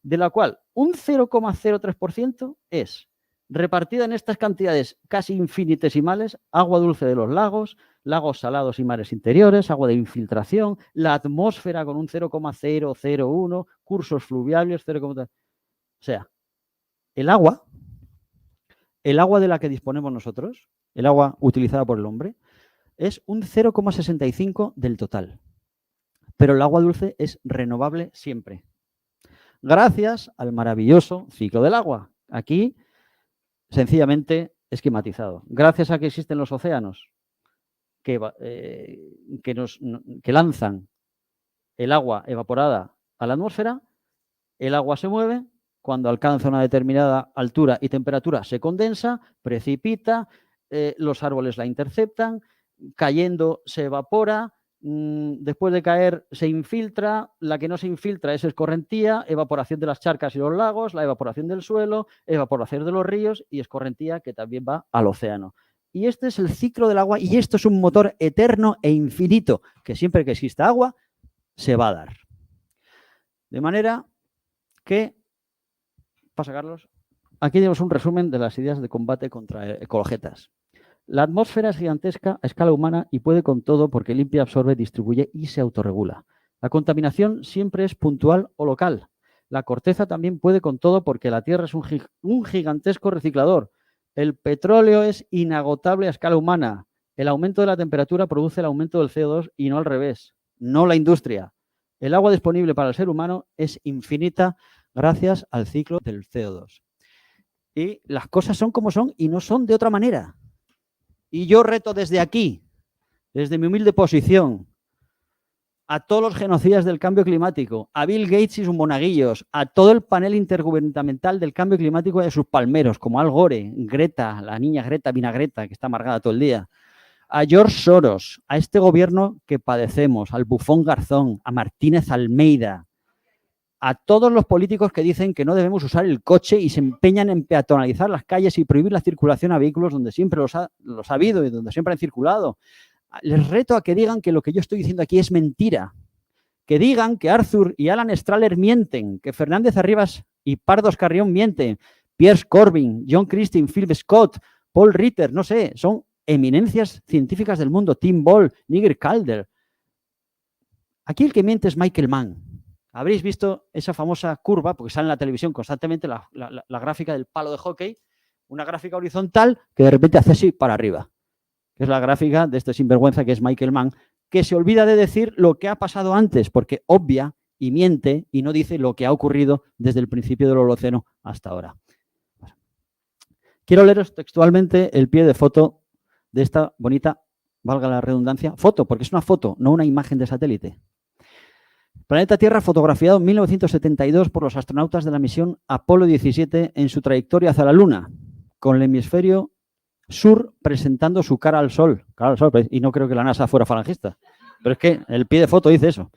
de la cual un 0,03% es repartida en estas cantidades casi infinitesimales: agua dulce de los lagos, lagos salados y mares interiores, agua de infiltración, la atmósfera con un 0,001, cursos fluviales, 0,3. O sea, el agua de la que disponemos nosotros, el agua utilizada por el hombre, es un 0,65 del total. Pero el agua dulce es renovable siempre, gracias al maravilloso ciclo del agua. Aquí, sencillamente, esquematizado. Gracias a que existen los océanos que lanzan el agua evaporada a la atmósfera, el agua se mueve, cuando alcanza una determinada altura y temperatura se condensa, precipita, los árboles la interceptan, cayendo se evapora, después de caer se infiltra, la que no se infiltra es escorrentía, evaporación de las charcas y los lagos, la evaporación del suelo, evaporación de los ríos y escorrentía que también va al océano. Y este es el ciclo del agua y esto es un motor eterno e infinito que siempre que exista agua se va a dar. De manera que, pasa Carlos, aquí tenemos un resumen de las ideas de combate contra ecologetas. La atmósfera es gigantesca a escala humana y puede con todo porque limpia, absorbe, distribuye y se autorregula. La contaminación siempre es puntual o local. La corteza también puede con todo porque la Tierra es un gigantesco reciclador. El petróleo es inagotable a escala humana. El aumento de la temperatura produce el aumento del CO2 y no al revés, no la industria. El agua disponible para el ser humano es infinita gracias al ciclo del CO2. Y las cosas son como son y no son de otra manera. Y yo reto desde aquí, desde mi humilde posición, a todos los genocidas del cambio climático, a Bill Gates y sus monaguillos, a todo el panel intergubernamental del cambio climático y a sus palmeros, como Al Gore, Greta, la niña Greta Vinagreta, que está amargada todo el día, a George Soros, a este gobierno que padecemos, al bufón Garzón, a Martínez Almeida, a todos los políticos que dicen que no debemos usar el coche y se empeñan en peatonalizar las calles y prohibir la circulación a vehículos donde siempre los ha habido y donde siempre han circulado. Les reto a que digan que lo que yo estoy diciendo aquí es mentira. Que digan que Arthur y Alan Strahler mienten, que Fernández Arribas y Pardos Carrión mienten, Piers Corbyn, John Christie, Phil Scott, Paul Ritter, no sé, son eminencias científicas del mundo, Tim Ball, Nigel Calder. Aquí el que miente es Michael Mann. Habréis visto esa famosa curva, porque sale en la televisión constantemente la gráfica del palo de hockey, una gráfica horizontal que de repente hace así para arriba, que es la gráfica de este sinvergüenza que es Michael Mann, que se olvida de decir lo que ha pasado antes, porque obvia y miente y no dice lo que ha ocurrido desde el principio del Holoceno hasta ahora. Quiero leeros textualmente el pie de foto de esta bonita, valga la redundancia, foto, porque es una foto, no una imagen de satélite. Planeta Tierra fotografiado en 1972 por los astronautas de la misión Apolo 17 en su trayectoria hacia la Luna, con el hemisferio sur presentando su cara al Sol. Cara al Sol, y no creo que la NASA fuera falangista. Pero es que el pie de foto dice eso.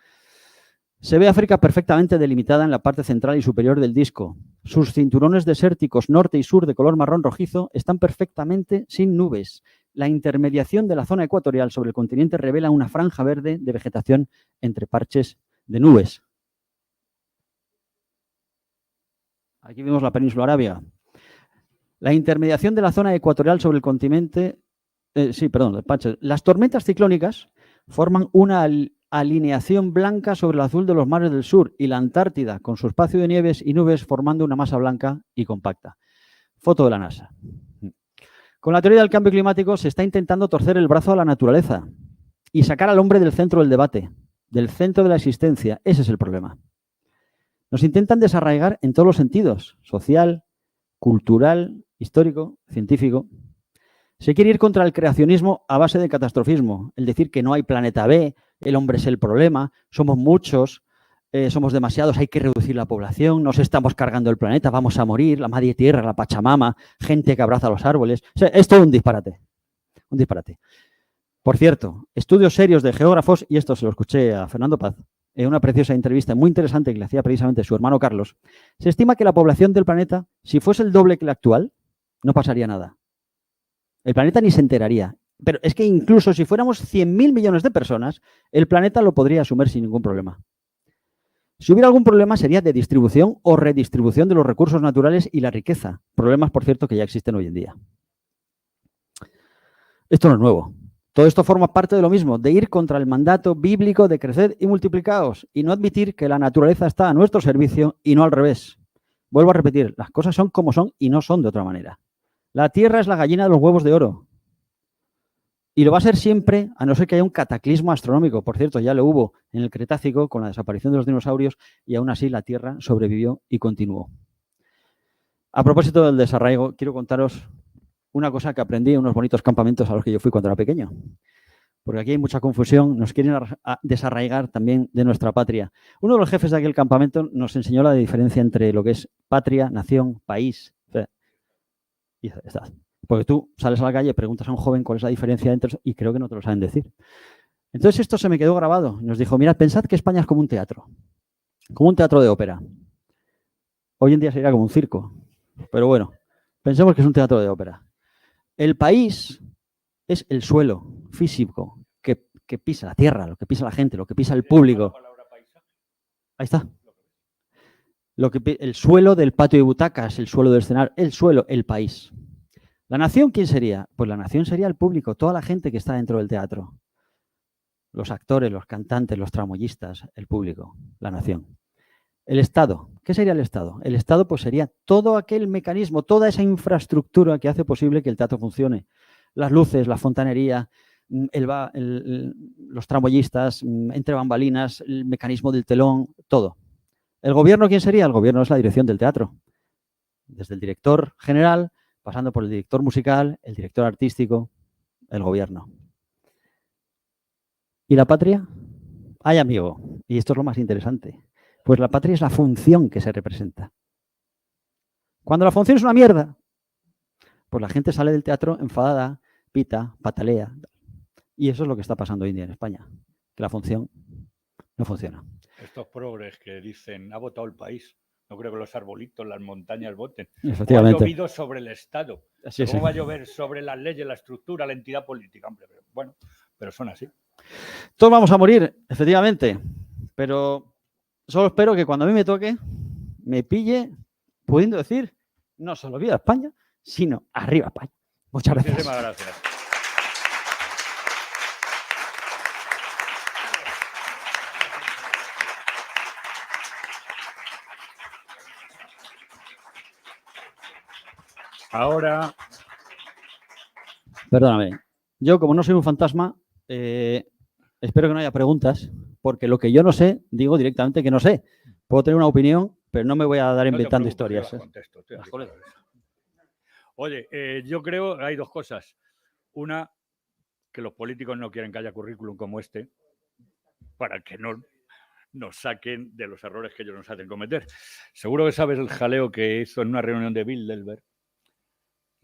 Se ve África perfectamente delimitada en la parte central y superior del disco. Sus cinturones desérticos norte y sur de color marrón rojizo están perfectamente sin nubes. La intermediación de la zona ecuatorial sobre el continente revela una franja verde de vegetación entre parches de nubes. Aquí vemos la península arábiga. La intermediación de la zona ecuatorial sobre el continente... Las tormentas ciclónicas forman una alineación blanca sobre el azul de los mares del sur y la Antártida, con su espacio de nieves y nubes formando una masa blanca y compacta. Foto de la NASA. Con la teoría del cambio climático se está intentando torcer el brazo a la naturaleza y sacar al hombre del centro del debate, del centro de la existencia. Ese es el problema. Nos intentan desarraigar en todos los sentidos, social, cultural, histórico, científico. Se quiere ir contra el creacionismo a base de catastrofismo, el decir que no hay planeta B, el hombre es el problema, somos muchos, somos demasiados, hay que reducir la población, nos estamos cargando el planeta, vamos a morir, la madre tierra, la Pachamama, gente que abraza los árboles. O sea, es todo un disparate. Un disparate. Por cierto, estudios serios de geógrafos, y esto se lo escuché a Fernando Paz, en una preciosa entrevista muy interesante que le hacía precisamente su hermano Carlos, se estima que la población del planeta, si fuese el doble que la actual, no pasaría nada. El planeta ni se enteraría. Pero es que incluso si fuéramos 100.000 millones de personas, el planeta lo podría asumir sin ningún problema. Si hubiera algún problema sería de distribución o redistribución de los recursos naturales y la riqueza. Problemas, por cierto, que ya existen hoy en día. Esto no es nuevo. Todo esto forma parte de lo mismo, de ir contra el mandato bíblico de crecer y multiplicaos y no admitir que la naturaleza está a nuestro servicio y no al revés. Vuelvo a repetir, las cosas son como son y no son de otra manera. La Tierra es la gallina de los huevos de oro. Y lo va a ser siempre, a no ser que haya un cataclismo astronómico. Por cierto, ya lo hubo en el Cretácico con la desaparición de los dinosaurios y aún así la Tierra sobrevivió y continuó. A propósito del desarraigo, quiero contaros una cosa que aprendí en unos bonitos campamentos a los que yo fui cuando era pequeño. Porque aquí hay mucha confusión, nos quieren desarraigar también de nuestra patria. Uno de los jefes de aquel campamento nos enseñó la diferencia entre lo que es patria, nación, país. Y ya está. Porque tú sales a la calle, preguntas a un joven cuál es la diferencia entre eso y creo que no te lo saben decir. Entonces esto se me quedó grabado. Nos dijo, mirad, pensad que España es como un teatro de ópera. Hoy en día sería como un circo, pero bueno, pensemos que es un teatro de ópera. El país es el suelo físico que pisa la tierra, lo que pisa la gente, lo que pisa el público. Ahí está. El suelo del patio de butacas, el suelo del escenario, el suelo, el país. ¿La nación quién sería? Pues la nación sería el público, toda la gente que está dentro del teatro. Los actores, los cantantes, los tramoyistas, el público, la nación. El Estado, ¿qué sería el Estado? El Estado pues sería todo aquel mecanismo, toda esa infraestructura que hace posible que el teatro funcione. Las luces, la fontanería, los tramoyistas, entre bambalinas, el mecanismo del telón, todo. ¿El gobierno quién sería? El gobierno es la dirección del teatro. Desde el director general, pasando por el director musical, el director artístico, el gobierno. ¿Y la patria? Ay, amigo, y esto es lo más interesante. Pues la patria es la función que se representa. Cuando la función es una mierda, pues la gente sale del teatro enfadada, pita, patalea. Y eso es lo que está pasando hoy en día en España, que la función no funciona. Estos progres que dicen, ha votado el país. No creo que los arbolitos, las montañas voten. Efectivamente. ¿Cómo ha llovido sobre el Estado? Sí, ¿Cómo sí. va a llover sobre las leyes, la estructura, la entidad política? Hombre, bueno, pero son así. Todos vamos a morir, efectivamente. Pero solo espero que cuando a mí me toque, me pille pudiendo decir no solo viva España, sino arriba España. Muchas gracias. Muchísimas gracias. Ahora, perdóname, yo como no soy un fantasma, espero que no haya preguntas, porque lo que yo no sé, digo directamente que no sé. Puedo tener una opinión, pero no me voy a dar inventando historias. Yo contesto, oye, yo creo que hay dos cosas. Una, que los políticos no quieren que haya currículum como este, para que no nos saquen de los errores que ellos nos hacen cometer. Seguro que sabes el jaleo que hizo en una reunión de Bilderberg